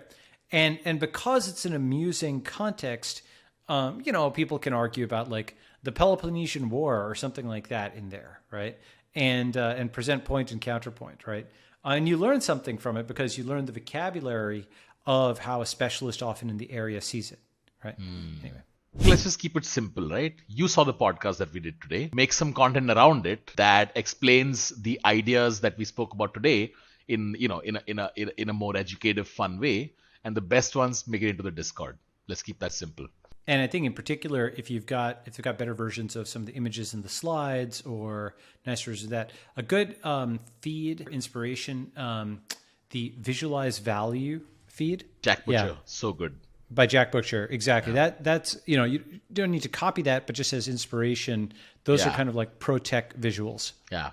And because it's an amusing context, people can argue about like the Peloponnesian War or something like that in there, right? And present point and counterpoint, right? And you learn something from it because you learn the vocabulary of how a specialist often in the area sees it, right? Anyway. Let's just keep it simple, right? You saw the podcast that we did today. Make some content around it that explains the ideas that we spoke about today in a more educative, fun way. And the best ones, make it into the Discord. Let's keep that simple. And I think in particular, if they've got better versions of some of the images in the slides or nice versions of that, a good feed inspiration, the visualize value feed. Jack Butcher, Yeah. so good. By Jack Butcher, exactly. That's you don't need to copy that, but just as inspiration, those are Yeah. kind of like pro tech visuals. Yeah.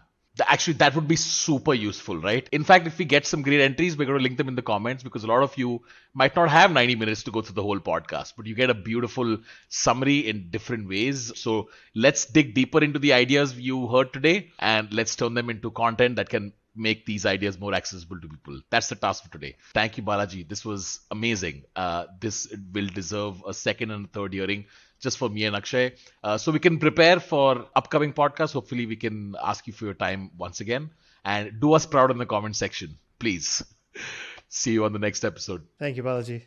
Actually, that would be super useful, right? In fact, if we get some great entries, we're going to link them in the comments because a lot of you might not have 90 minutes to go through the whole podcast, but you get a beautiful summary in different ways. So let's dig deeper into the ideas you heard today and let's turn them into content that can make these ideas more accessible to people. That's the task for today. Thank you, Balaji. This was amazing. This will deserve a second and third hearing just for me and Akshay. So we can prepare for upcoming podcasts. Hopefully we can ask you for your time once again and do us proud in the comment section, please. See you on the next episode. Thank you, Balaji.